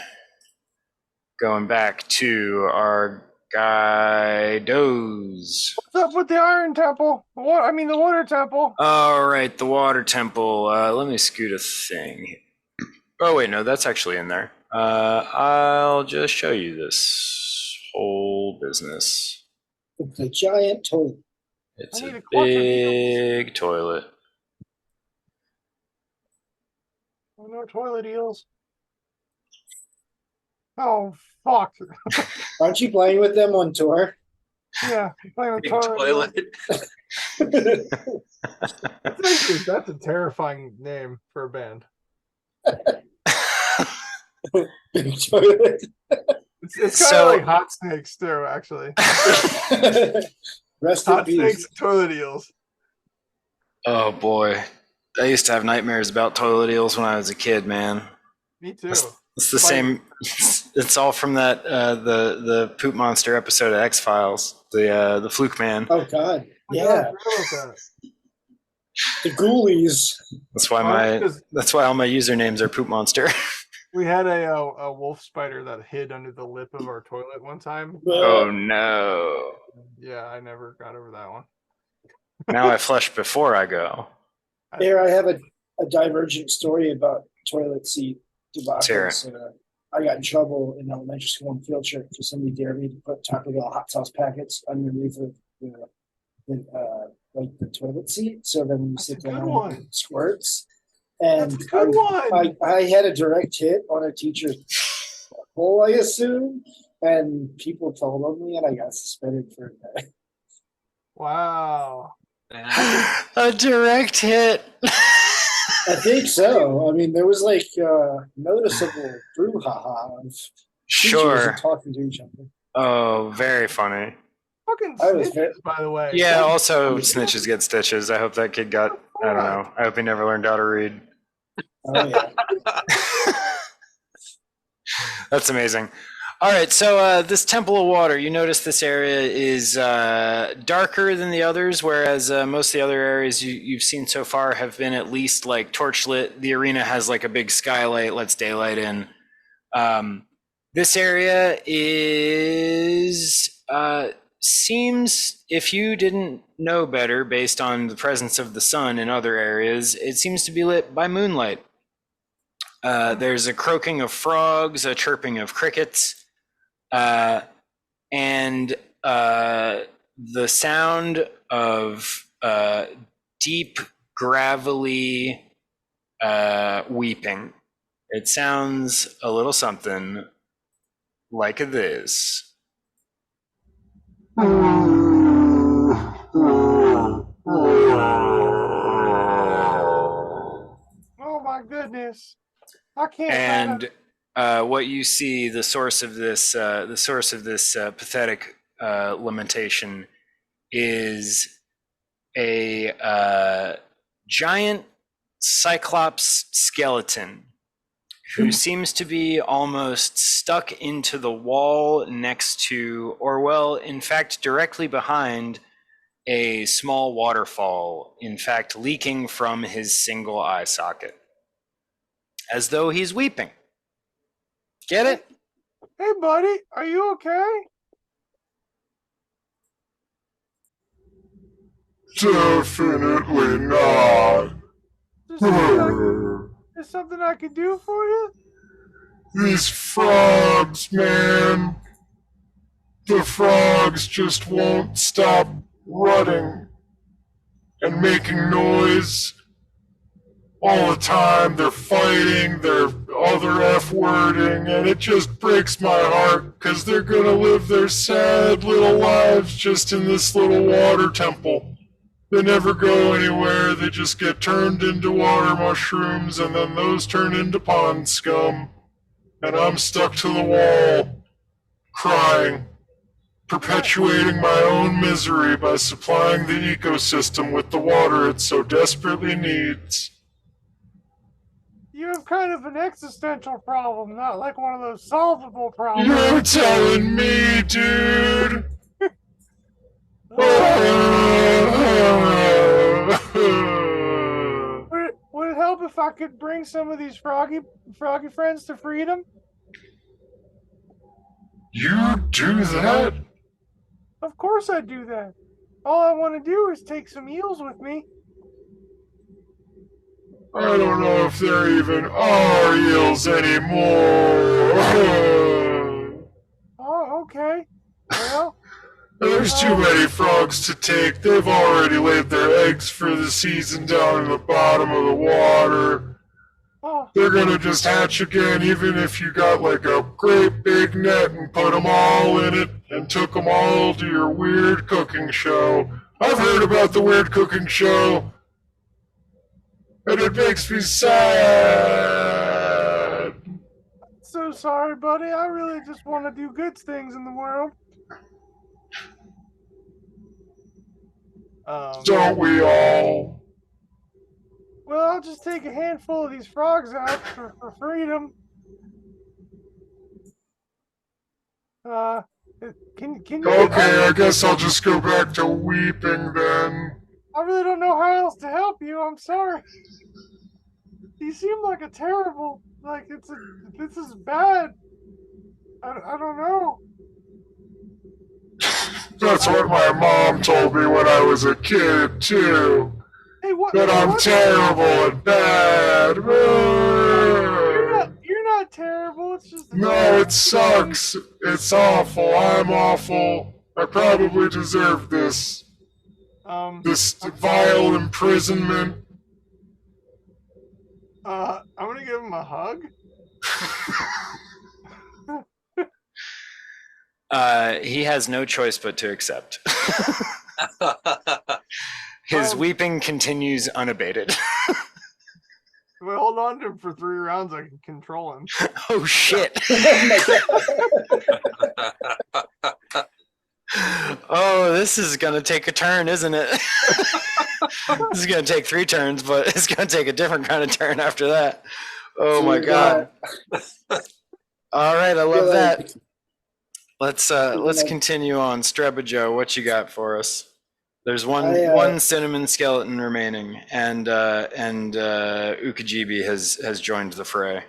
A: Going back to our guy Doze.
B: What's up with the Iron Temple? What? I mean, the Water Temple.
A: All right, the Water Temple. Let me scoot a thing. Oh wait, no, that's actually in there. I'll just show you this whole business.
E: It's a giant toilet.
A: It's
B: I need
A: a
B: a clutch of
A: big toilet.
B: Oh, no toilet eels. Oh, fuck.
E: Aren't you playing with them on tour?
B: Yeah, I'm playing with
C: Big
B: toilet
C: toilet.
B: eels. That's a terrifying name for a band.
E: Big toilet.
B: It's kind
A: So-
B: of like hot snakes too, actually.
E: Rest in
B: Hot snakes
E: peace.
B: and toilet eels.
A: Oh boy, I used to have nightmares about toilet eels when I was a kid, man.
B: Me too.
A: It's the
B: Like-
A: same. It's all from that the poop monster episode of X-Files, the Fluke Man.
E: Oh God.
B: Oh my God, I
E: Yeah.
B: forgot about that.
E: The ghoulies.
A: That's why
B: Oh, because
A: that's why all my usernames are poop monster.
B: we had a wolf spider that hid under the lip of our toilet one time.
A: Oh no!
B: Yeah, I never got over that one.
A: Now I flush before I go.
E: There, I have a divergent story about toilet seat
A: hear it.
E: debacles. I got in trouble in elementary school on field trip because somebody dared me to put Taco Bell hot sauce packets underneath the like the toilet seat. So then when you
B: That's
E: sit
B: a good
E: down,
B: one.
E: it squirts. And
B: That's a good one.
E: I had a direct hit on a teacher's hole, I assume, and people told on me, and I got suspended for a day.
B: Wow.
A: A direct hit.
E: I think so. I mean, there was like noticeable brouhaha of teachers
A: Sure.
E: talking to each other.
A: Oh, very funny.
B: Fucking
E: I was
B: snitches, by the way.
A: Yeah. Also, snitches get stitches. I hope that kid got. I don't know. I hope he never learned how to read.
E: Oh yeah.
A: That's amazing. All right, so this Temple of Water, you notice this area is darker than the others, whereas most of the other areas you've seen so far have been at least like torchlit. The arena has like a big skylight, lets daylight in. This area is seems, if you didn't know better based on the presence of the sun in other areas, it seems to be lit by moonlight. There's a croaking of frogs, a chirping of crickets, and the sound of deep, gravelly weeping. It sounds a little something like this.
B: Oh my goodness. I can't.
A: And what you see, the source of this pathetic lamentation is a giant cyclops skeleton who seems to be almost stuck into the wall next to, or well, in fact, directly behind a small waterfall, in fact, leaking from his single eye socket, as though he's weeping. Get it?
B: Hey, buddy, are you okay?
F: Definitely not.
B: Is something I could do for you?
F: These frogs, man. The frogs just won't stop rutting and making noise all the time. They're fighting, they're other F-wording, and it just breaks my heart because they're gonna live their sad little lives just in this little water temple. They never go anywhere, they just get turned into water mushrooms, and then those turn into pond scum. And I'm stuck to the wall, crying, perpetuating my own misery by supplying the ecosystem with the water it so desperately needs.
B: You have kind of an existential problem, not like one of those solvable problems.
F: You're telling me, dude?
B: Would it help if I could bring some of these froggy friends to freedom?
F: You do that?
B: Of course I do that. All I want to do is take some eels with me.
F: I don't know if there even are eels anymore.
B: Oh, okay. Well,
F: There's too many frogs to take. They've already laid their eggs for the season down in the bottom of the water.
B: oh,
F: They're gonna just hatch again, even if you got like a great big net and put them all in it and took them all to your weird cooking show. I've heard about the weird cooking show, and it makes me sad.
B: so sorry, buddy. I really just want to do good things in the world.
F: Don't we all?
B: Well, I'll just take a handful of these frogs out for freedom. Can you?
F: Okay, I guess I'll just go back to weeping then.
B: I really don't know how else to help you. I'm sorry. You seem like a terrible. This is bad. I don't know.
F: That's what my mom told me when I was a kid, too.
B: Hey, what?
F: That I'm terrible and bad.
B: You're not terrible. It's just.
F: No, it sucks. It's awful. I'm awful. I probably deserve this. This vile imprisonment.
B: I'm gonna give him a hug.
A: He has no choice but to accept. His weeping continues unabated.
B: If I hold on to him for 3 rounds, I can control him.
A: Oh shit. Oh, this is gonna take a turn, isn't it? This is gonna take 3 turns, but it's gonna take a different kind of turn after that. Oh my god. All right, I love that. Let's continue on. Strebajo, what you got for us? There's one cinnamon skeleton remaining, and Ukajibi has joined the fray.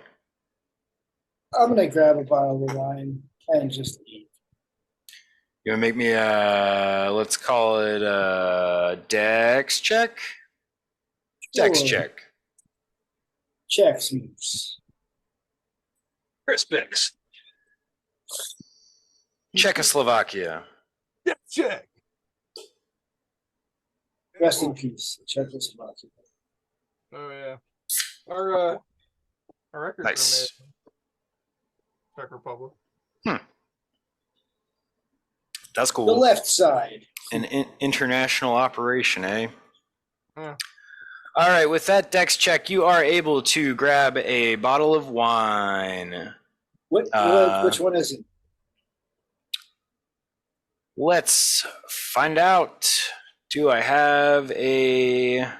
E: I'm gonna grab a bottle of wine and just eat.
A: You wanna make me let's call it a dex check? Dex
E: Sure.
A: check.
E: Checks moves.
C: Chris Bix.
A: Czechoslovakia.
B: Yeah, check.
E: Rest in peace, Czechoslovakia.
B: Oh yeah. Our records
A: Nice.
B: are made in Czech Republic.
A: That's
E: The
A: cool.
E: left side.
A: An international operation, eh?
B: Yeah.
A: All right, with that dex check, you are able to grab a bottle of wine.
E: Which one is it?
A: Let's find out. Do I have a... I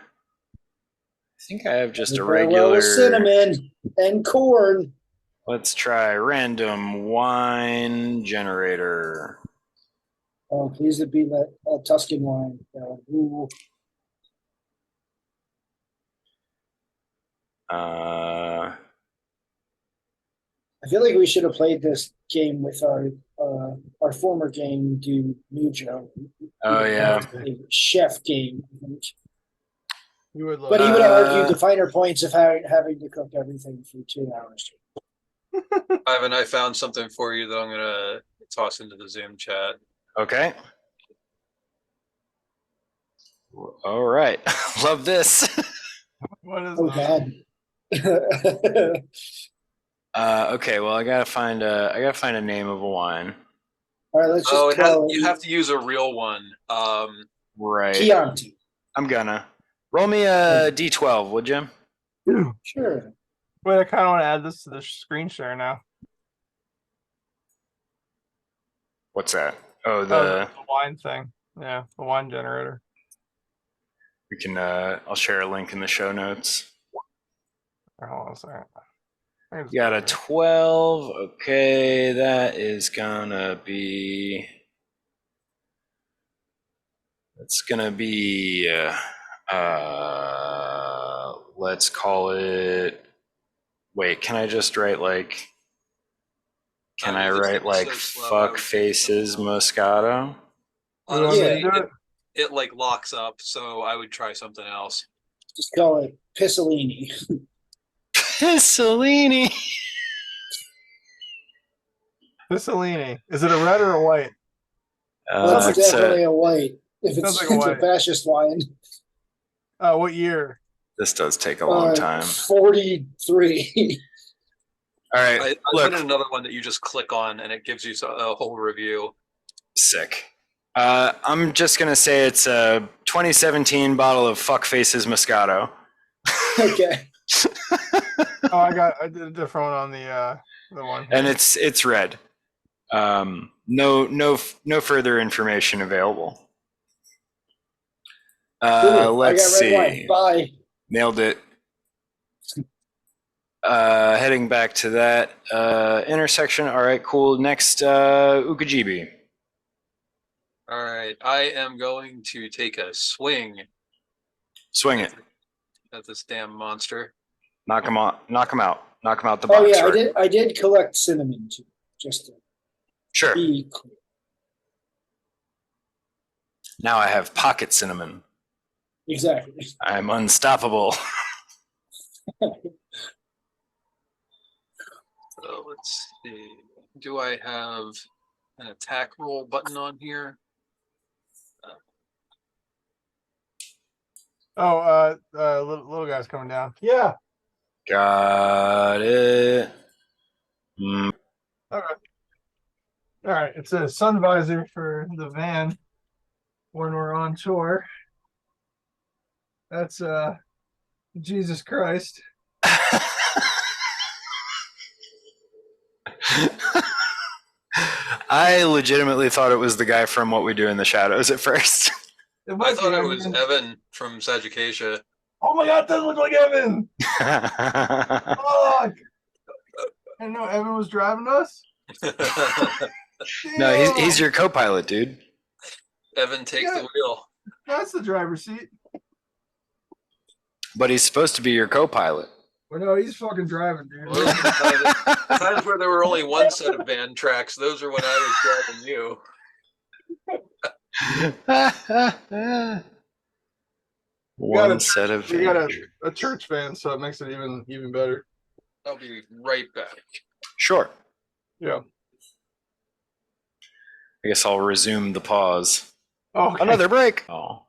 A: think I have just a regular...
E: Well, cinnamon and corn.
A: Let's try random wine generator.
E: Oh, please it be that Tuscan wine. Ooh. I feel like we should have played this game with our our former game do Mujo.
A: Oh yeah.
E: A chef game.
B: You would love
E: But he would have
A: Uh,
E: argued the finer points of having to cook everything for 2 hours.
C: Ivan, I found something for you that I'm gonna toss into the Zoom chat.
A: Okay. All right. Love this.
B: What is
E: Oh
B: that?
E: God.
A: Okay, well I gotta find a name of a wine.
E: All right, let's just
C: Oh,
E: call
C: you
E: it
C: have to use a real one.
A: Right.
E: Chianti.
A: I'm gonna. Roll me a D12, would you?
E: Sure.
B: Wait, I kind of want to add this to the screen share now.
A: What's that? Oh,
B: The wine thing. Yeah, the wine generator.
A: we can I'll share a link in the show notes.
B: Hold on a second.
A: You got a 12. Okay, that is gonna be. It's gonna be. Let's call it. Wait, can I just write like? Can I
C: This
A: write
C: thing's
A: like
C: so slow, I
A: fuck
C: would-
A: faces Moscato?
C: Honestly,
E: Yeah.
C: it like locks up, so I would try something else.
E: Just call it Pissolini.
A: Pissolini.
B: Pissolini. Is it a red or a white?
E: That's
A: It's
E: definitely a white. If it's,
B: Sounds like a
E: it's a
B: white.
E: fascist wine.
B: What year?
A: this does take a long time.
E: 43.
A: All right,
C: I
A: look,
C: put in another one that you just click on, and it gives you a whole review.
A: sick. I'm just gonna say it's a 2017 bottle of fuck faces Moscato.
E: Okay.
B: Oh, I did a different one on the one.
A: And it's red. No further information available.
E: Cool.
A: Let's
E: I got red wine.
A: see.
E: Bye.
A: Nailed it. Heading back to that intersection. All right, cool. Next, Ukajibi.
C: All right, I am going to take a swing
A: Swing it.
C: at this damn monster.
A: Knock him out. Knock him out. Knock him out the
E: Oh
A: box.
E: yeah,
A: right?
E: I did collect cinnamon too. Just to
A: Sure.
E: be clear.
A: Now I have pocket cinnamon.
E: Exactly.
A: I'm unstoppable.
C: So let's see. Do I have an attack roll button on here?
B: Little guy's coming down. Yeah.
A: Got it.
B: All right. All right. It's a sun visor for the van when we're on tour. That's Jesus Christ.
A: I legitimately thought it was the guy from What We Do in the Shadows at first.
C: I thought it was Evan from Sagittacia.
B: Oh my God, that look like Evan. Fuck. I know Evan was driving us.
A: No, he's your co-pilot, dude.
C: Evan, take
B: Yeah.
C: the wheel.
B: That's the driver's seat.
A: But he's supposed to be your co-pilot.
B: Well, no, he's fucking driving, dude.
C: Well, the times where there were only one set of van tracks, those are when I was driving you.
A: One set of.
B: We got a church van, so it makes it even better.
C: I'll be right back.
A: Sure.
B: Yeah.
A: I guess I'll resume the pause.
B: Oh, okay.
A: Another break. Oh.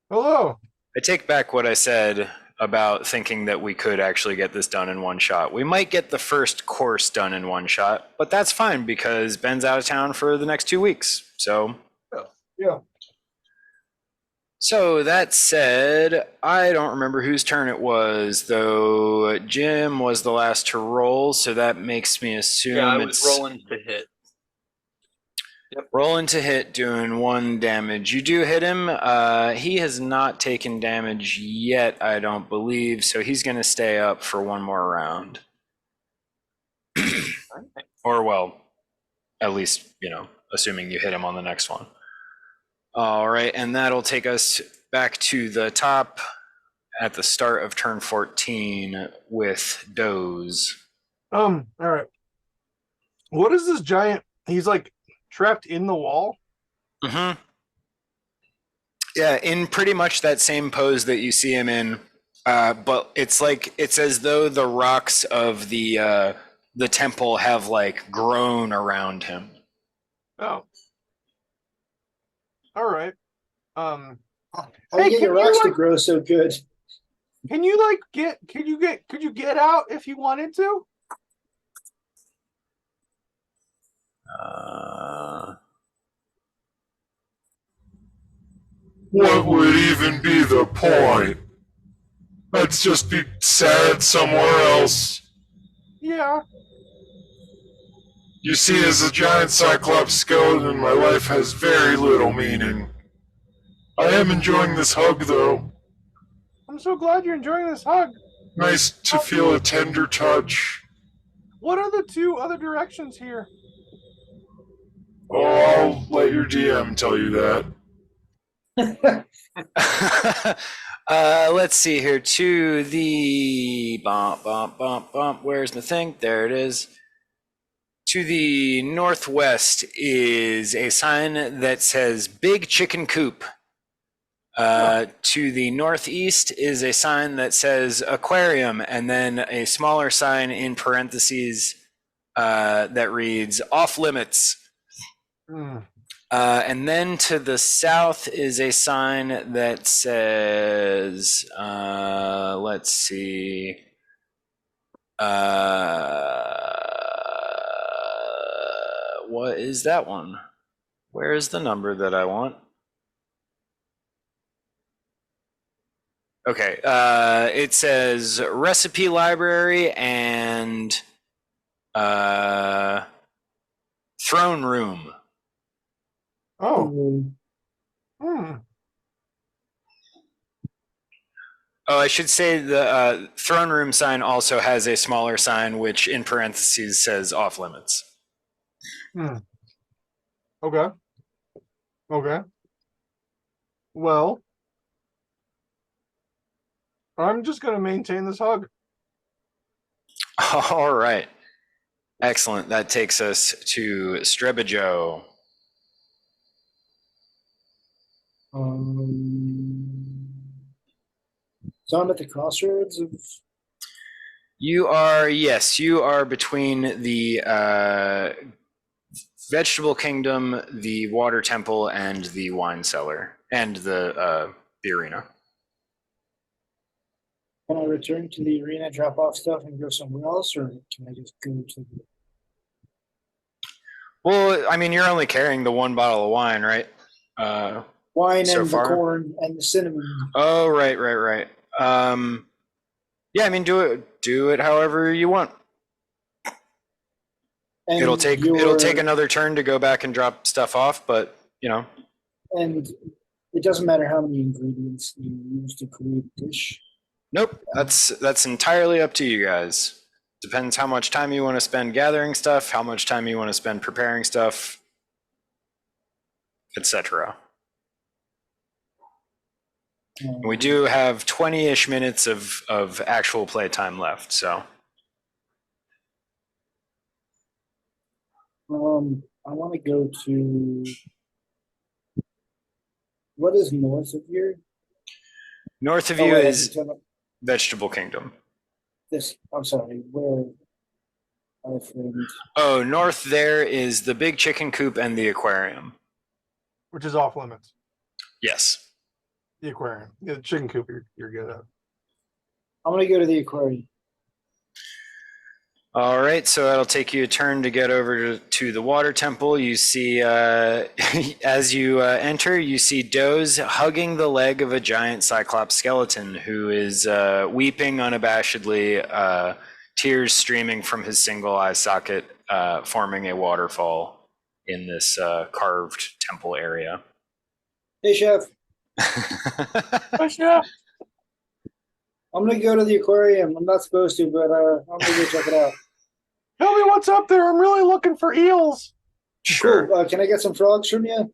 B: Hello.
A: I take back what I said about thinking that we could actually get this done in one shot. We might get the first course done in one shot, but that's fine because Ben's out of town for the next 2 weeks. So.
B: Yeah.
A: So that said, I don't remember whose turn it was, though Jim was the last to roll, so that makes me assume
C: Yeah, I was
A: it's
C: rolling to hit.
A: rolling to hit, doing 1 damage. You do hit him. He has not taken damage yet, I don't believe, so he's going to stay up for 1 more round. Or, well, at least, assuming you hit him on the next one. All right, and that'll take us back to the top at the start of turn 14 with Doze.
B: All right. What is this giant? He's like trapped in the wall.
A: Mm-hmm. Yeah, in pretty much that same pose that you see him in, but it's as though the rocks of the temple have like grown around him.
B: Oh, all right.
E: How
B: Hey,
E: you get your
B: can you,
E: rocks to
B: like-
E: grow so good?
B: Can you like get? Could you get out if you wanted to?
F: What would even be the point? Let's just be sad somewhere else.
B: Yeah.
F: You see, as a giant cyclops skeleton, my life has very little meaning. I am enjoying this hug, though.
B: I'm so glad you're enjoying this hug.
F: Nice to feel a tender touch.
B: What are the two other directions here?
F: Oh, I'll let your DM tell you that.
A: Let's see here. To the bump. Where's my thing? There it is. To the northwest is a sign that says Big Chicken Coop. To the northeast is a sign that says Aquarium, and then a smaller sign in parentheses that reads Off Limits. And then to the south is a sign that says, let's see, what is that one? Where is the number that I want? Okay, it says Recipe Library and Throne Room.
B: Oh. Hmm.
A: Oh, I should say the Throne Room sign also has a smaller sign, which in parentheses says Off Limits.
B: Hmm. Okay. Okay. Well, I'm just gonna maintain this hug.
A: All right. Excellent. That takes us to Strebajo.
E: So I'm at the crossroads of.
A: You are between the Vegetable Kingdom, the Water Temple, and the Wine Cellar, and the arena.
E: Can I return to the arena, drop off stuff, and go somewhere else, or can I just go to the?
A: Well, I mean, you're only carrying the one bottle of wine, right?
E: Wine
A: So
E: and
A: far?
E: the corn and the cinnamon.
A: Oh, right. Yeah, I mean, do it however you want.
E: And
A: It'll take another turn to go back and drop stuff off, but you know.
E: And it doesn't matter how many ingredients you use to create a dish.
A: Nope, that's entirely up to you guys. Depends how much time you want to spend gathering stuff, how much time you want to spend preparing stuff, etc. We do have 20-ish minutes of actual playtime left, so.
E: I want to go to. What is north of here?
A: North of
E: Oh,
A: you
E: wait,
A: is Vegetable Kingdom.
E: I'm sorry, where I framed.
A: Oh, north there is the Big Chicken Coop and the aquarium.
B: Which is off limits.
A: Yes.
B: The aquarium. Yeah, the chicken coop you're good at.
E: I'm gonna go to the aquarium.
A: All right, so that'll take you a turn to get over to the water temple. You see, as you enter, you see Doze hugging the leg of a giant cyclops skeleton who is weeping unabashedly, tears streaming from his single eye socket, forming a waterfall in this carved temple area.
E: Hey, chef.
B: Yeah.
E: I'm gonna go to the aquarium. I'm not supposed to, but I'm gonna go check it out.
B: Tell me what's up there. I'm really looking for eels.
A: Sure.
E: Cool. Can I get some frogs from you?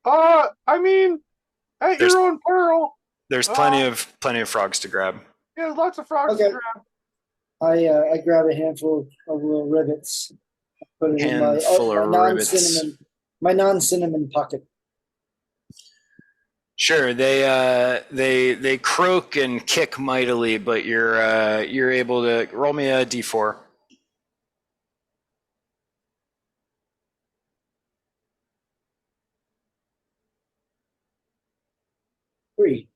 B: I mean, at
A: There's-
B: your own peril.
A: There's plenty of frogs to grab.
B: Yeah, there's lots of frogs
E: Okay.
B: to grab.
E: I grab a handful of little rivets Put it in
A: Handful
E: my
A: of rivets.
E: non-cinnamon pocket.
A: Sure, they croak and kick mightily, but you're able to roll me a d4.
E: 3.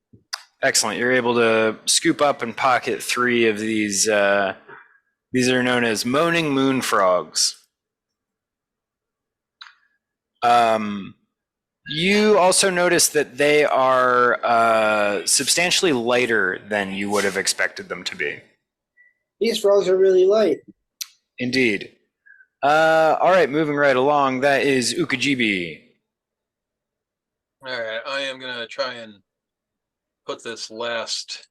A: Excellent. You're able to scoop up and pocket 3 of these. These are known as moaning moon frogs. You also notice that they are substantially lighter than you would have expected them to be.
E: These frogs are really light.
A: Indeed. All right, moving right along. That is Ukajibi.
C: All right, I am gonna try and put this last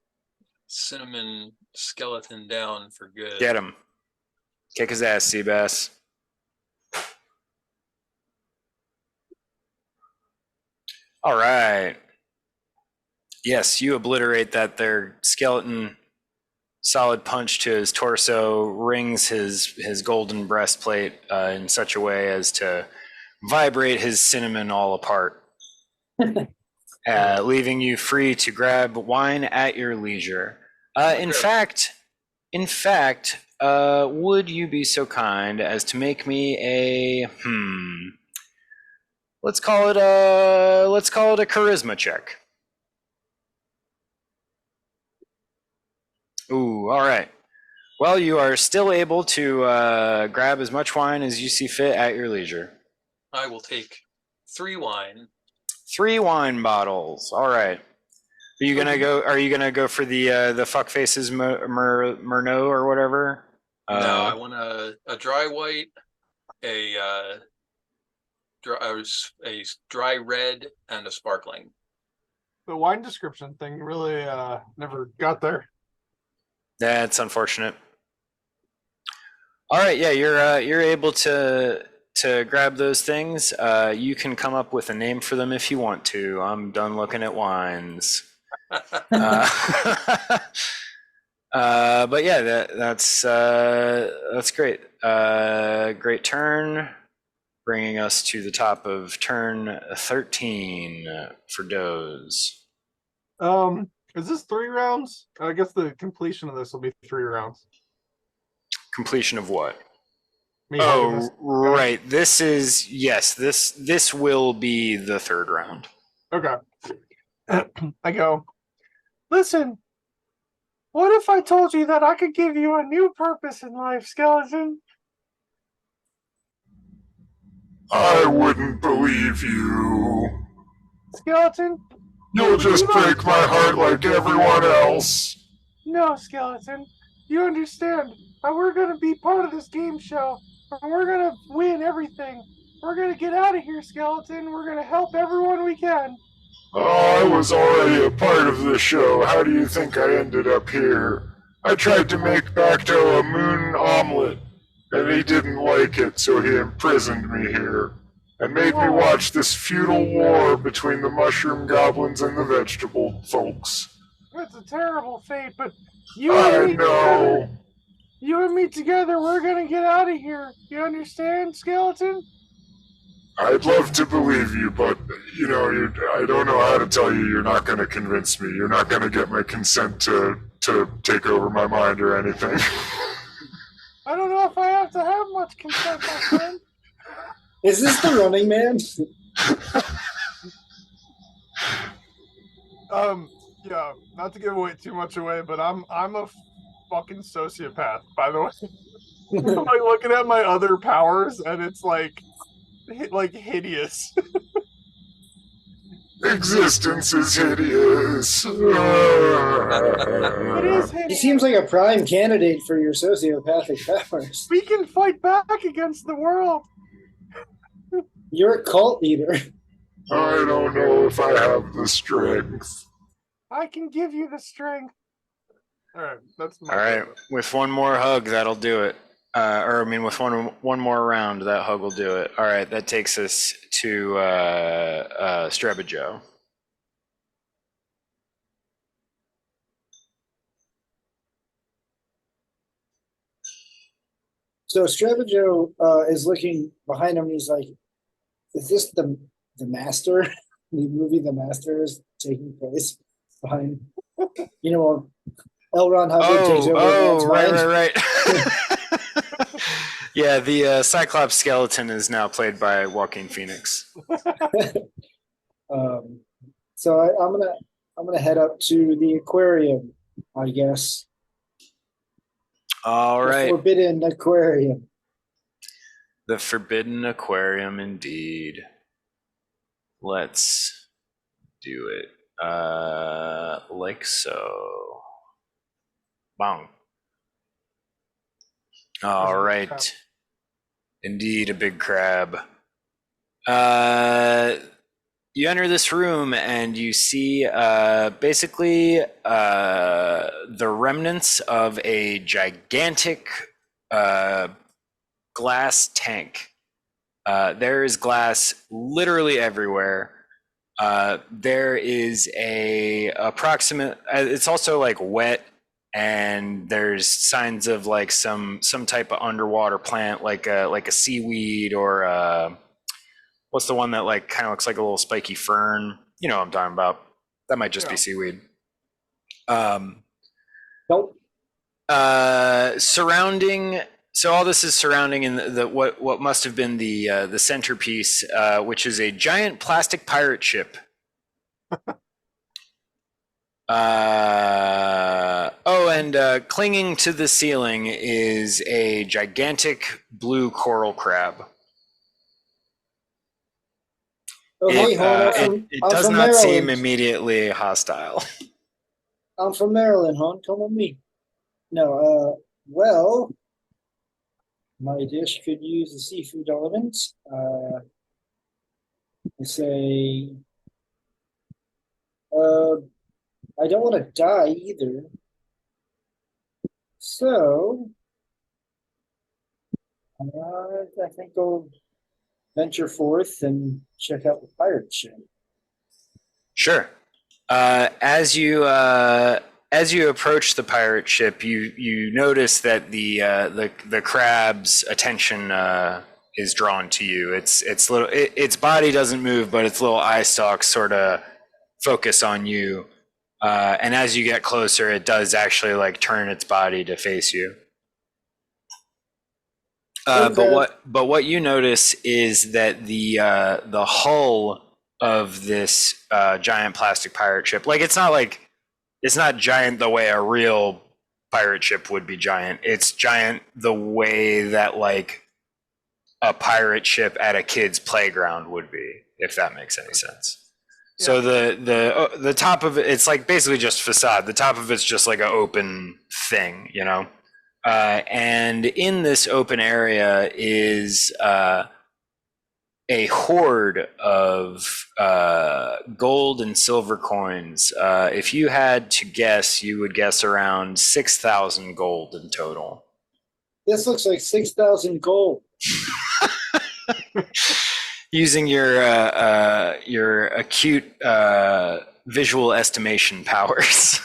C: cinnamon skeleton down for good.
A: Get him. Kick his ass, Seabass. All right. Yes, you obliterate that there skeleton. Solid punch to his torso, rings his golden breastplate in such a way as to vibrate his cinnamon all apart, leaving you free to grab wine at your leisure. In fact, would you be so kind as to make me a let's call it a charisma check. Ooh, all right. Well, you are still able to grab as much wine as you see fit at your leisure.
C: I will take 3 wine.
A: 3 wine bottles. All right. Are you gonna go for the fuck faces Murnau or whatever?
C: No, I want a dry white, a dry red, and a sparkling.
B: The wine description thing really never got there.
A: That's unfortunate. All right, yeah, you're able to grab those things. You can come up with a name for them if you want to. I'm done looking at wines. But yeah, that's great. Great turn, bringing us to the top of turn 13 for Doze.
B: Is this 3 rounds? I guess the completion of this will be 3 rounds.
A: Completion of what?
B: Me hugging
A: Oh,
B: this
A: right. This is this will be the 3rd round.
B: Okay. I go, listen, what if I told you that I could give you a new purpose in life, skeleton?
F: I wouldn't believe you.
B: Skeleton?
F: You'll just break my heart like everyone else.
B: No, skeleton. You understand. We're gonna be part of this game show. And we're gonna win everything. We're gonna get out of here, skeleton. We're gonna help everyone we can.
F: Oh, I was already a part of the show. How do you think I ended up here? I tried to make Bakto a moon omelet, and he didn't like it, so he imprisoned me here and made me watch this feudal war between the mushroom goblins and the vegetable folks.
B: It's a terrible fate, but you
F: I
B: and me
F: know.
B: together, you and me together, we're gonna get out of here. You understand, skeleton?
F: I'd love to believe you, but, I don't know how to tell you you're not going to convince me. You're not going to get my consent to take over my mind or anything.
B: I don't know if I have to have much consent, my friend.
E: Is this the Running Man?
B: Yeah, not to give away too much away, but I'm a fucking sociopath, by the way. I'm like looking at my other powers, and it's like hideous.
F: Existence is hideous.
B: It is
E: He
B: hideous.
E: seems like a prime candidate for your sociopathic powers.
B: We can fight back against the world.
E: You're a cult leader.
F: I don't know if I have the strength.
B: I can give you the strength. All right, that's my
A: All right,
B: favorite.
A: with one more hug, that'll do it. With one more round, that hug will do it. All right, that takes us to Strebajo.
E: So Stravajo is looking behind him. And he's like, "Is this the Master? The movie The Master is taking place behind? You know, L. Ron Hubbard takes over a man's mind."
A: Right. Yeah, the Cyclops skeleton is now played by Joaquin Phoenix.
E: So I'm gonna head up to the aquarium, I guess.
A: All
E: The
A: right.
E: Forbidden Aquarium.
A: The Forbidden Aquarium, indeed. Let's do it. Like so. Bong. All right. Indeed, a big crab. You enter this room and you see basically the remnants of a gigantic glass tank. There is glass literally everywhere. There is a approximate. It's also like wet, and there's signs of like some type of underwater plant, like a seaweed or what's the one that like kind of looks like a little spiky fern? You know what I'm talking about. That might just be seaweed.
E: Nope.
A: Surrounding. So all this is surrounding in the what must have been the centerpiece, which is a giant plastic pirate ship. And clinging to the ceiling is a gigantic blue coral crab.
E: Okay,
A: It does
E: from
A: not
E: Maryland.
A: seem immediately hostile.
E: I'm from Maryland, hon. Come with me. No, well, my dish could use the seafood elements. I say, I don't want to die either. So, I think I'll venture forth and check out the pirate ship.
A: Sure. As you approach the pirate ship, you notice that the crab's attention is drawn to you. Its body doesn't move, but its little eye stalks sort of focus on you. And as you get closer, it does actually like turn its body to face you.
E: Okay.
A: But what you notice is that the hull of this giant plastic pirate ship, like it's not giant the way a real pirate ship would be giant. It's giant the way that like a pirate ship at a kid's playground would be, if that makes any sense. Yeah. So the top of it, it's like basically just facade. The top of it's just like an open thing, you know. And in this open area is a hoard of gold and silver coins. If you had to guess, you would guess around 6,000 gold in total.
E: This looks like 6,000 gold.
A: Using your acute visual estimation powers.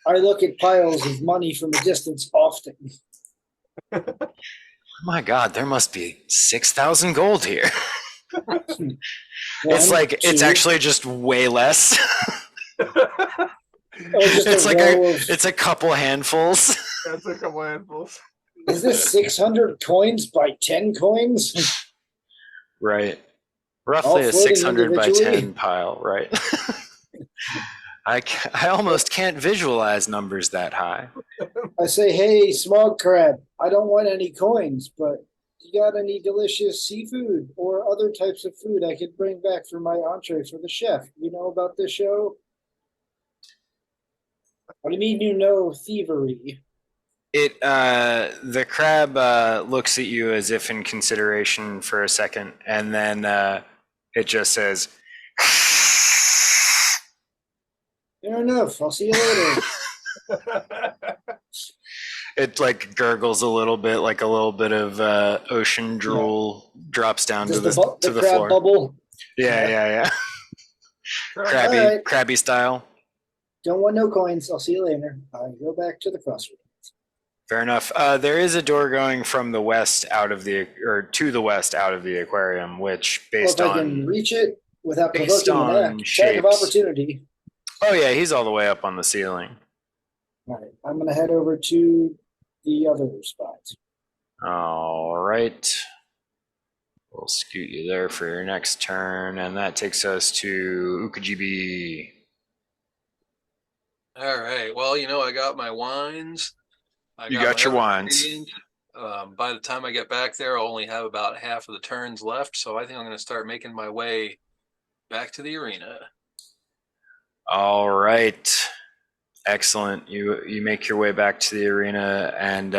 E: I look at piles of money from a distance often.
A: Oh my God, there must be 6,000 gold here. It's actually just way less. It's a couple handfuls.
B: That's a couple handfuls.
E: Is this 600 coins by 10 coins?
A: Right. Roughly a 600 by 10 pile, right? I almost can't visualize numbers that high.
E: I say, hey, smog crab, I don't want any coins, but you got any delicious seafood or other types of food I could bring back for my entree for the chef? You know about this show? What do you mean you know thievery?
A: The crab looks at you as if in consideration for a second, and then it just says,
E: Fair enough. I'll see you later.
A: It like gurgles a little bit, like a little bit of ocean drool drops down to the
E: crab
A: floor.
E: Bubble.
A: Yeah. Crabby style.
E: Don't want no coins. I'll see you later. I go back to the crossroads.
A: Fair enough. There is a door going from the west out of the, or to the west out of the aquarium, which
E: Well,
A: based
E: if I can
A: on,
E: reach it without
A: based
E: provoking an
A: on
E: attack of
A: shapes.
E: opportunity.
A: Oh yeah, he's all the way up on the ceiling.
E: All right, I'm gonna head over to the other spot.
A: All right. We'll scoot you there for your next turn, and that takes us to Ukajibi.
C: All right. Well, I got my wines.
A: You got
C: my
A: your
C: other
A: wines.
C: ingredient. By the time I get back there, I'll only have about half of the turns left. So I think I'm going to start making my way back to the arena.
A: All right. Excellent. You make your way back to the arena, and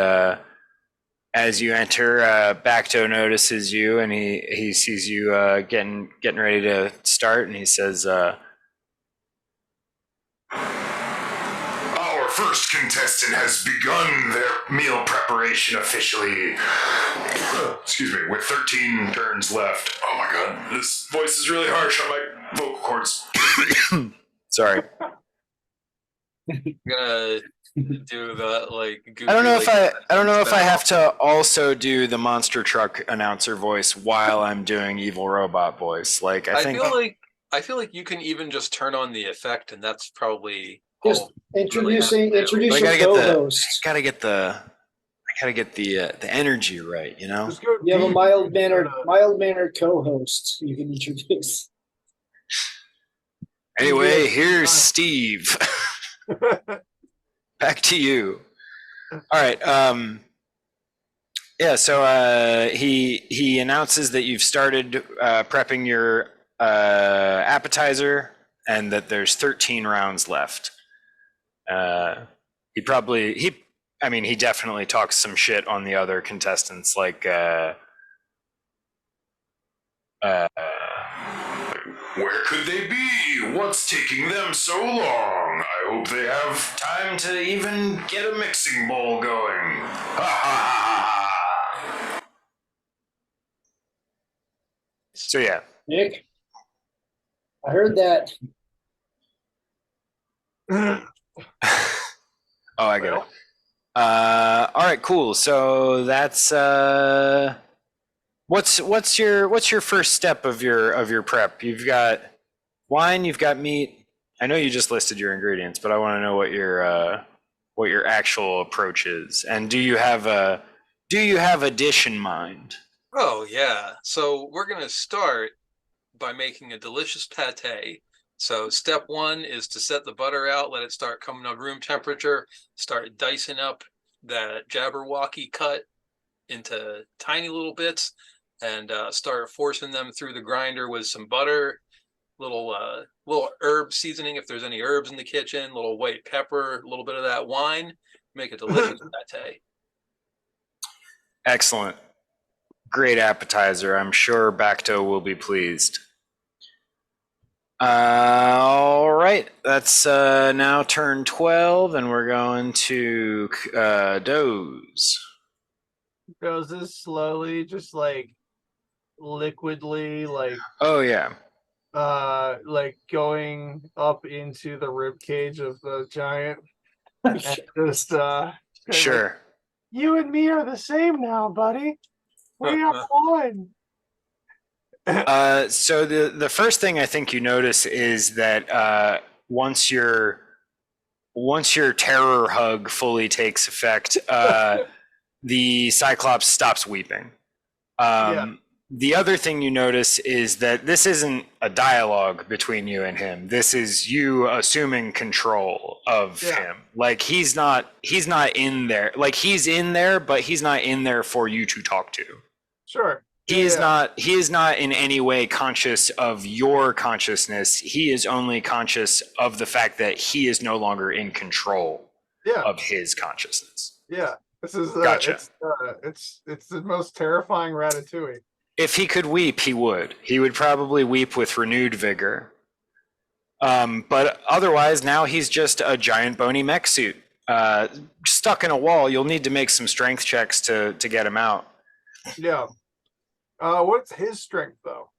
A: as you enter, Bakto notices you, and he sees you getting ready to start, and he says,
F: Our first contestant has begun their meal preparation officially. Excuse me, with 13 turns left. Oh my god, this voice is really harsh on my vocal cords.
A: sorry.
C: I'm gonna do the
A: I don't know if I
C: style.
A: have to also do the monster truck announcer voice while I'm doing evil robot voice. Like I think
C: I feel like you can even just turn on the effect, and that's probably
E: Just
C: all.
E: introduce
A: But I
E: your
A: gotta get
E: co-host.
A: I gotta get the energy right, you know?
B: Just go
E: You have a
B: deep.
E: mild-mannered co-host you can introduce.
A: Anyway,
B: Yeah.
A: here's Steve. Back to you. All right. Yeah. So he announces that you've started prepping your appetizer, and that there's 13 rounds left. He definitely talks some shit on the other contestants, like
F: Where could they be? What's taking them so long? I hope they have time to even get a mixing bowl going. Ha ha ha!
A: so yeah.
E: Nick, I heard that.
A: Oh, I get it. All right, cool. So that's what's your first step of your prep? You've got wine, you've got meat. I know you just listed your ingredients, but I want to know what your actual approach is. And do you have a dish in mind?
C: Oh yeah. So we're gonna start by making a delicious pate. So step one is to set the butter out, let it start coming to room temperature, start dicing up that Jaberwocky cut into tiny little bits, and start forcing them through the grinder with some butter, little herb seasoning if there's any herbs in the kitchen, little white pepper, a little bit of that wine, make a delicious pate.
A: Excellent. Great appetizer. I'm sure Bakto will be pleased. All right. That's now turn 12, and we're going to Doze.
B: Goes this slowly, just liquidly,
A: Oh, yeah.
B: going up into the rib cage of the giant, and just
A: Sure.
B: you and me are the same now, buddy. We are one.
A: So the first thing I think you notice is that once your terror hug fully takes effect, the cyclops stops weeping. The other thing you notice is that this isn't a dialogue between you and him. This is you assuming control of him. Like he's not in there. Like he's in there, but he's not in there for you to talk to.
B: Sure.
A: He is not in any way conscious of your consciousness. He is only conscious of the fact that he is no longer in control of his consciousness.
B: Yeah. This is
A: Gotcha.
B: It's the most terrifying Ratatouille.
A: If he could weep, he would. He would probably weep with renewed vigor. But otherwise, now he's just a giant bony mech suit stuck in a wall. You'll need to make some strength checks to get him out.
B: Yeah. What's his strength though?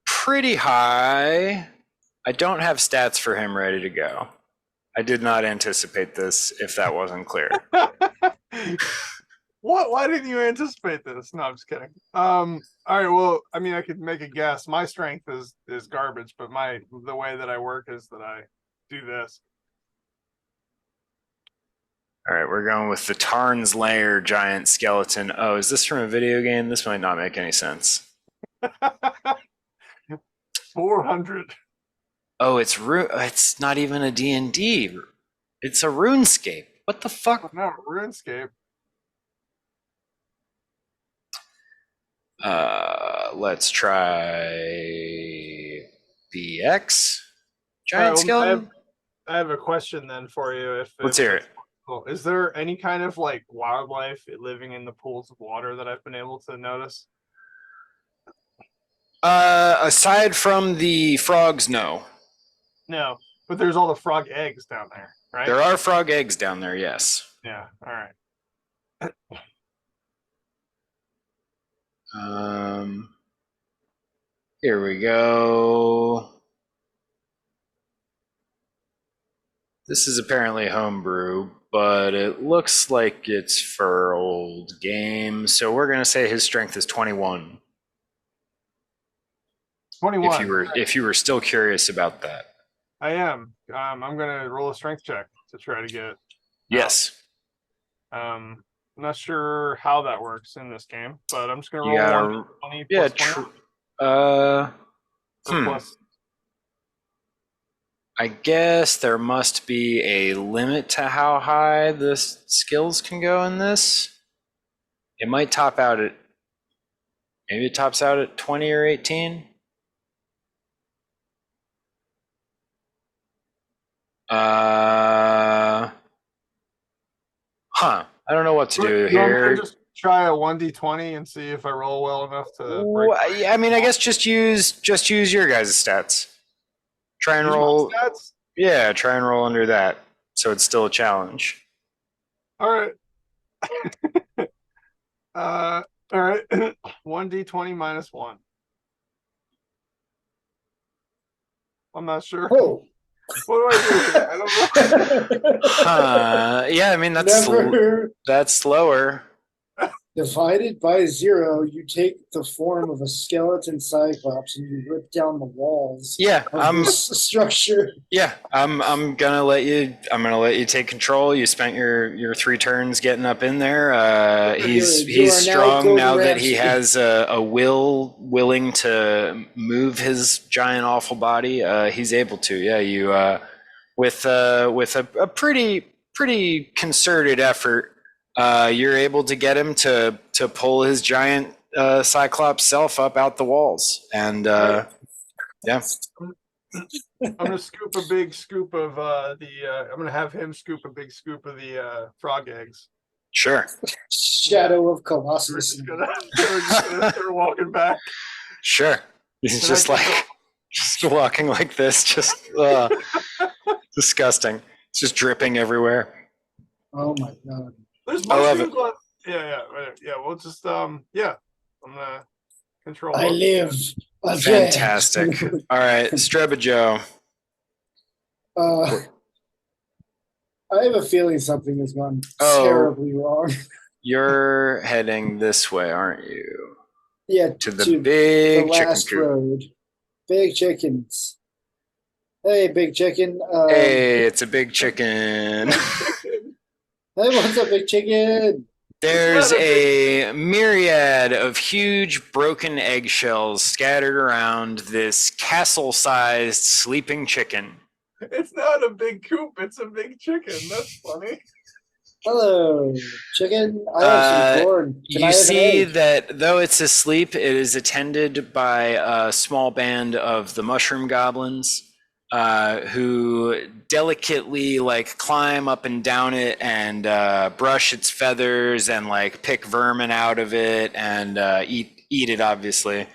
A: Pretty high. I don't have stats for him ready to go. I did not anticipate this, if that wasn't clear.
B: What? Why didn't you anticipate this? No, I'm just kidding. All right. Well, I mean, I could make a guess. My strength is garbage, but the way that I work is that I do this.
A: All right, we're going with the Tarn's Lair giant skeleton. Oh, is this from a video game? This might not make any sense.
B: 400.
A: Oh, it's not even a D&D. It's a RuneScape. What the fuck?
B: No, RuneScape.
A: Let's try BX giant skeleton.
B: I have a question then for you.
A: Let's hear it.
B: Is there any kind of like wildlife living in the pools of water that I've been able to notice?
A: Aside from the frogs, no.
B: No, but there's all the frog eggs down there, right?
A: There are frog eggs down there, yes.
B: Yeah. All right.
A: Here we go. This is apparently homebrew, but it looks like it's for old game. So we're gonna say his strength is 21.
B: 21.
A: If you were still curious about that.
B: I am. I'm gonna roll a strength check to try to get.
A: Yes.
B: I'm not sure how that works in this game, but I'm just gonna
A: You
B: roll
A: gotta-
B: 20
A: Yeah.
B: plus 20,
A: Uh.
B: or plus.
A: I guess there must be a limit to how high the skills can go in this. It might top out at, maybe it tops out at 20 or 18. I don't know what to do
B: You want me
A: here.
B: to just try a 1d20 and see if I roll well enough to break.
A: I mean, I guess just use your guys' stats. Try and
B: Use my
A: roll.
B: stats?
A: Yeah, try and roll under that, so it's still a challenge.
B: All right. All right. 1d20 minus 1. I'm not sure.
E: Oh,
B: What do I do here? I don't know.
A: Yeah, I mean that's
E: never
A: slower.
E: divided by 0. You take the form of a skeleton cyclops and you rip down the walls
A: Yeah,
E: of this structure.
A: Yeah, I'm gonna let you take control. You spent your 3 turns getting up in there. He's
E: You are now
A: strong
E: Gordon
A: now that he
E: Ramsay.
A: has a willing to move his giant awful body. He's able to. Yeah, you with a pretty concerted effort, you're able to get him to pull his giant cyclops self up out the walls, and yeah.
B: I'm gonna scoop a big scoop of I'm gonna have him scoop a big scoop of the frog eggs.
A: Sure.
E: Shadow of
B: We're
E: Colossus.
B: just gonna start walking back.
A: Sure. He's
B: And
A: just
B: I
A: like
B: can
A: just walking like this, just disgusting. It's just dripping everywhere.
E: Oh my god.
B: There's
A: I love
B: mushrooms on. Yeah. We'll just I'm gonna control.
E: I live again.
A: Fantastic. All right, Streba Joe.
E: I have a feeling something has gone
A: Oh.
E: terribly wrong.
A: You're heading this way, aren't you?
E: Yeah,
A: To the
E: the
A: big chicken
E: last
A: coop.
E: road. Big chickens. Hey, big chicken.
A: Hey, it's a big chicken.
E: Hey, what's up, big chicken?
A: There's a myriad of huge broken eggshells scattered around this castle-sized sleeping chicken.
B: It's not a big coop, it's a big chicken. That's funny.
E: Hello, chicken. I have some corn. Can I
A: You
E: have
A: see
E: an egg?
A: that though it's asleep, it is attended by a small band of the mushroom goblins, who delicately like climb up and down it and brush its feathers and like pick vermin out of it and eat it, obviously.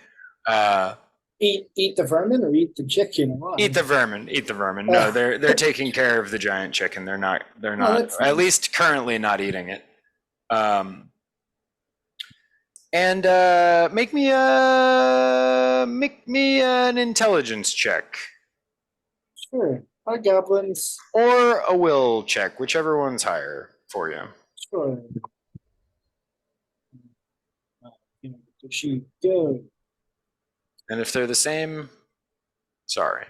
E: Eat the vermin or eat the chicken? Why?
A: Eat the vermin. Eat the vermin. No, they're taking care of the giant chicken. They're not.
E: that's
A: At
E: nice.
A: least currently not eating it. And make me an intelligence check.
E: Sure. My goblins.
A: or a will check, whichever one's higher for you.
E: Sure. There she go.
A: And if they're the same, sorry.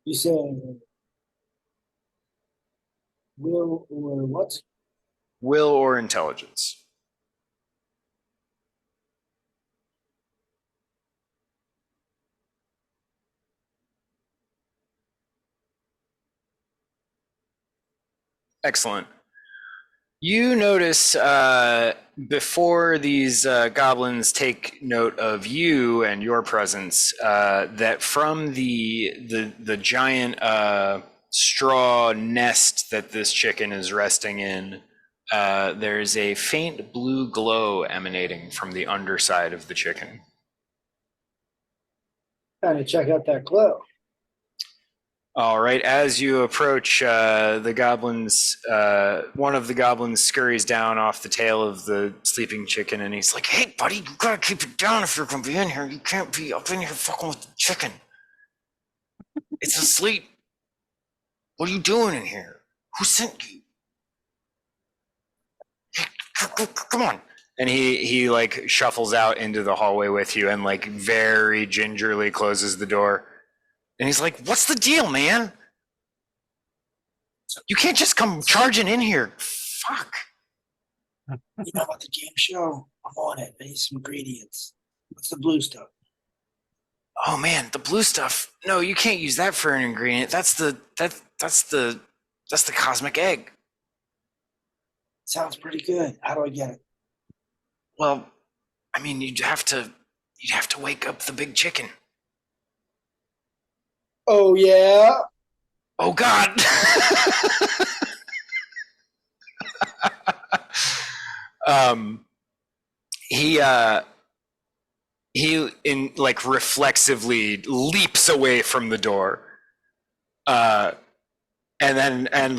E: You said will or what?
A: Will or intelligence. Excellent. You notice before these goblins take note of you and your presence that from the giant straw nest that this chicken is resting in, there's a faint blue glow emanating from the underside of the chicken.
E: Kind of check out that glow.
A: All right, as you approach the goblins, one of the goblins scurries down off the tail of the sleeping chicken, and he's like, "Hey, buddy, you gotta keep it down if you're gonna be in here. You can't be up in here fucking with the chicken. It's asleep. What are you doing in here? Who sent you? Hey, come on." And he like shuffles out into the hallway with you and like very gingerly closes the door. And he's like, "What's the deal, man? You can't just come charging in here. Fuck."
E: You know about the game show? I'm on it. I need some ingredients. What's the blue stuff?
A: "Oh man, the blue stuff. No, you can't use that for an ingredient. That's the cosmic egg."
E: Sounds pretty good. How do I get it?
A: "Well, I mean, you'd have to wake up the big chicken."
E: Oh yeah.
A: "Oh God." He in like reflexively leaps away from the door, and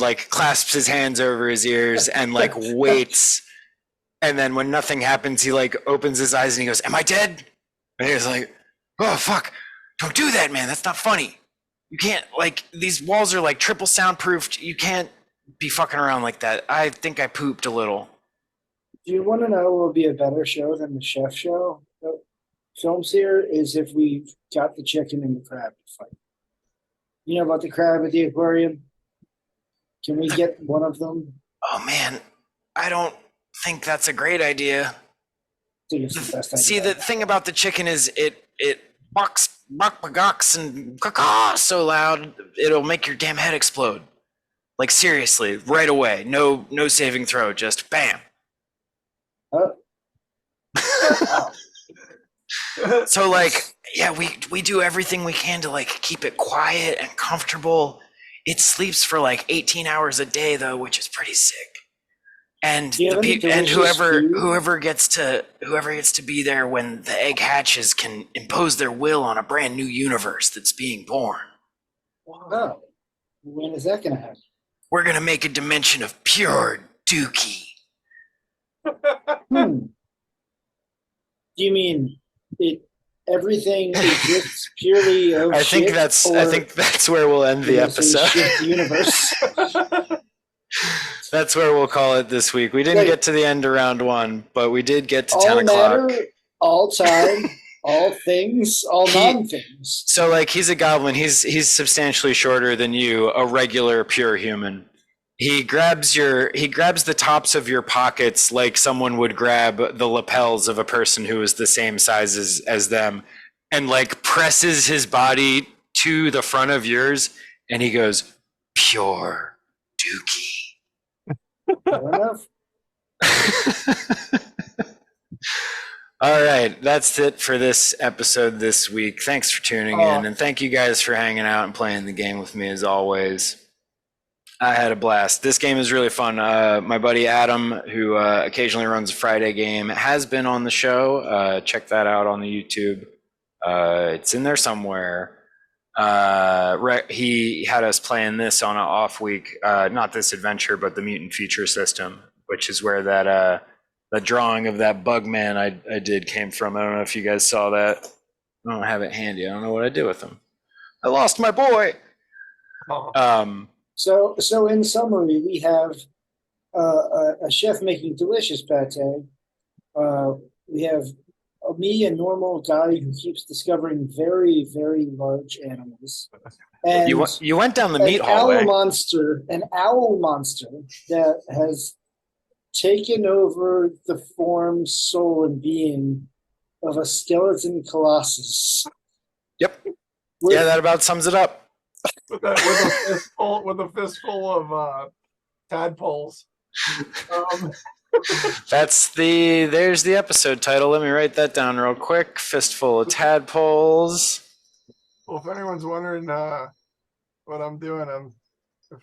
A: like clasps his hands over his ears and like waits. And then when nothing happens, he like opens his eyes and he goes, "Am I dead?" And he's like, "Oh fuck, don't do that, man. That's not funny. You can't, like, these walls are like triple soundproofed. You can't be fucking around like that. I think I pooped a little."
E: Do you want to know what would be a better show than the chef show? The films here is if we got the chicken and the crab to fight. You know about the crab at the aquarium? Can we get one of them?
A: Oh man, I don't think that's a great idea.
E: I think it's the best idea.
A: See, the thing about the chicken is it bucks and caw so loud it'll make your damn head explode. Like seriously, right away. No saving throw, just bam. So like, yeah, we do everything we can to like keep it quiet and comfortable. It sleeps for like 18 hours a day though, which is pretty sick. And
E: Do you have any delicious
A: whoever gets to be there when the egg hatches can impose their will on a brand new universe that's being born.
E: Wow. When is that going to happen?
A: We're gonna make a dimension of pure dookie.
E: Do you mean everything exists purely of
A: I think
E: shit,
A: that's
E: or
A: where we'll end the
E: is it
A: episode.
E: shit the universe?
A: That's where we'll call it this week. We didn't get to the end of round one, but we did get to 10
E: All
A: o'clock.
E: matter, all time, all things, all non-things.
A: So like he's a goblin. He's substantially shorter than you, a regular pure human. He grabs the tops of your pockets like someone would grab the lapels of a person who is the same size as them, and like presses his body to the front of yours, and he goes, "Pure dookie."
E: Fair enough.
A: All right, that's it for this episode this week. Thanks for tuning in, and thank you guys for hanging out and playing the game with me as always. I had a blast. This game is really fun. My buddy Adam, who occasionally runs a Friday game, has been on the show. Check that out on the YouTube. It's in there somewhere. He had us playing this on an off week, not this adventure, but the Mutant Future system. which is where that the drawing of that bug man I did came from. I don't know if you guys saw that. I don't have it handy. I don't know what I did with him. I lost my boy.
B: Oh.
E: So in summary, we have a chef making delicious pate. We have me, a normal guy who keeps discovering very, very large animals. And
A: You went down the
E: an
A: meat hallway.
E: owl monster that has taken over the form, soul, and being of a skeleton colossus.
A: Yep. Yeah, that about sums it up.
B: With a fistful of tadpoles.
A: There's the episode title. Let me write that down real quick. Fistful of tadpoles.
B: Well, if anyone's wondering what I'm doing,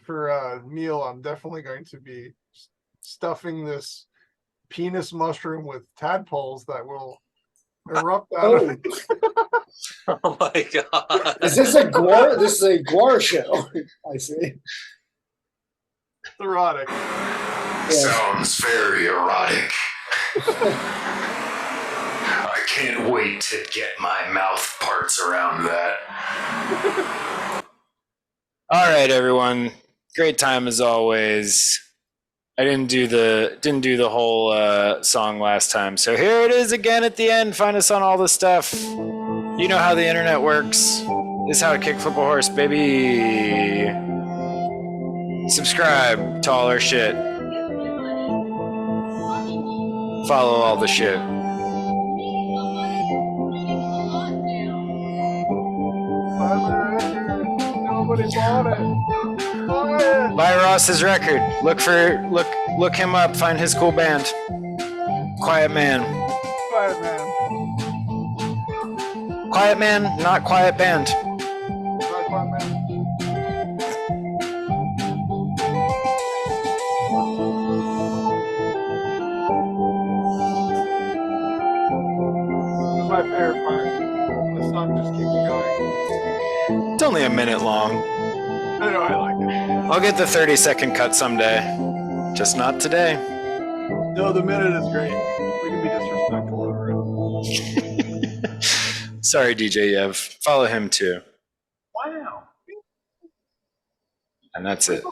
B: for a meal, I'm definitely going to be stuffing this penis mushroom with tadpoles that will erupt out of it.
C: Oh my god.
E: Is this a gore? This is a gore show. I see.
B: It's erotic.
E: Yeah.
F: Sounds very erotic. I can't wait to get my mouth parts around that.
A: All right, everyone. Great time as always. I didn't do the whole song last time, so here it is again at the end. Find us on all the stuff. You know how the internet works. This is how to kick flip a horse, baby. Subscribe to all our shit. Follow all the shit.
B: Nobody bought it. Buy it.
A: Buy Ross's record. Look him up. Find his cool band. Quiet Man.
B: Buy it, man.
A: Quiet Man, not Quiet Band.
B: Buy it, man. My favorite part. The song just keeps going.
A: It's only a minute long.
B: I know, I like it.
A: I'll get the 30-second cut someday. Just not today.
B: No, the minute is great. We can be disrespectful over it.
A: Sorry, DJ Yev. Follow him too.
B: Wow.
A: And that's it.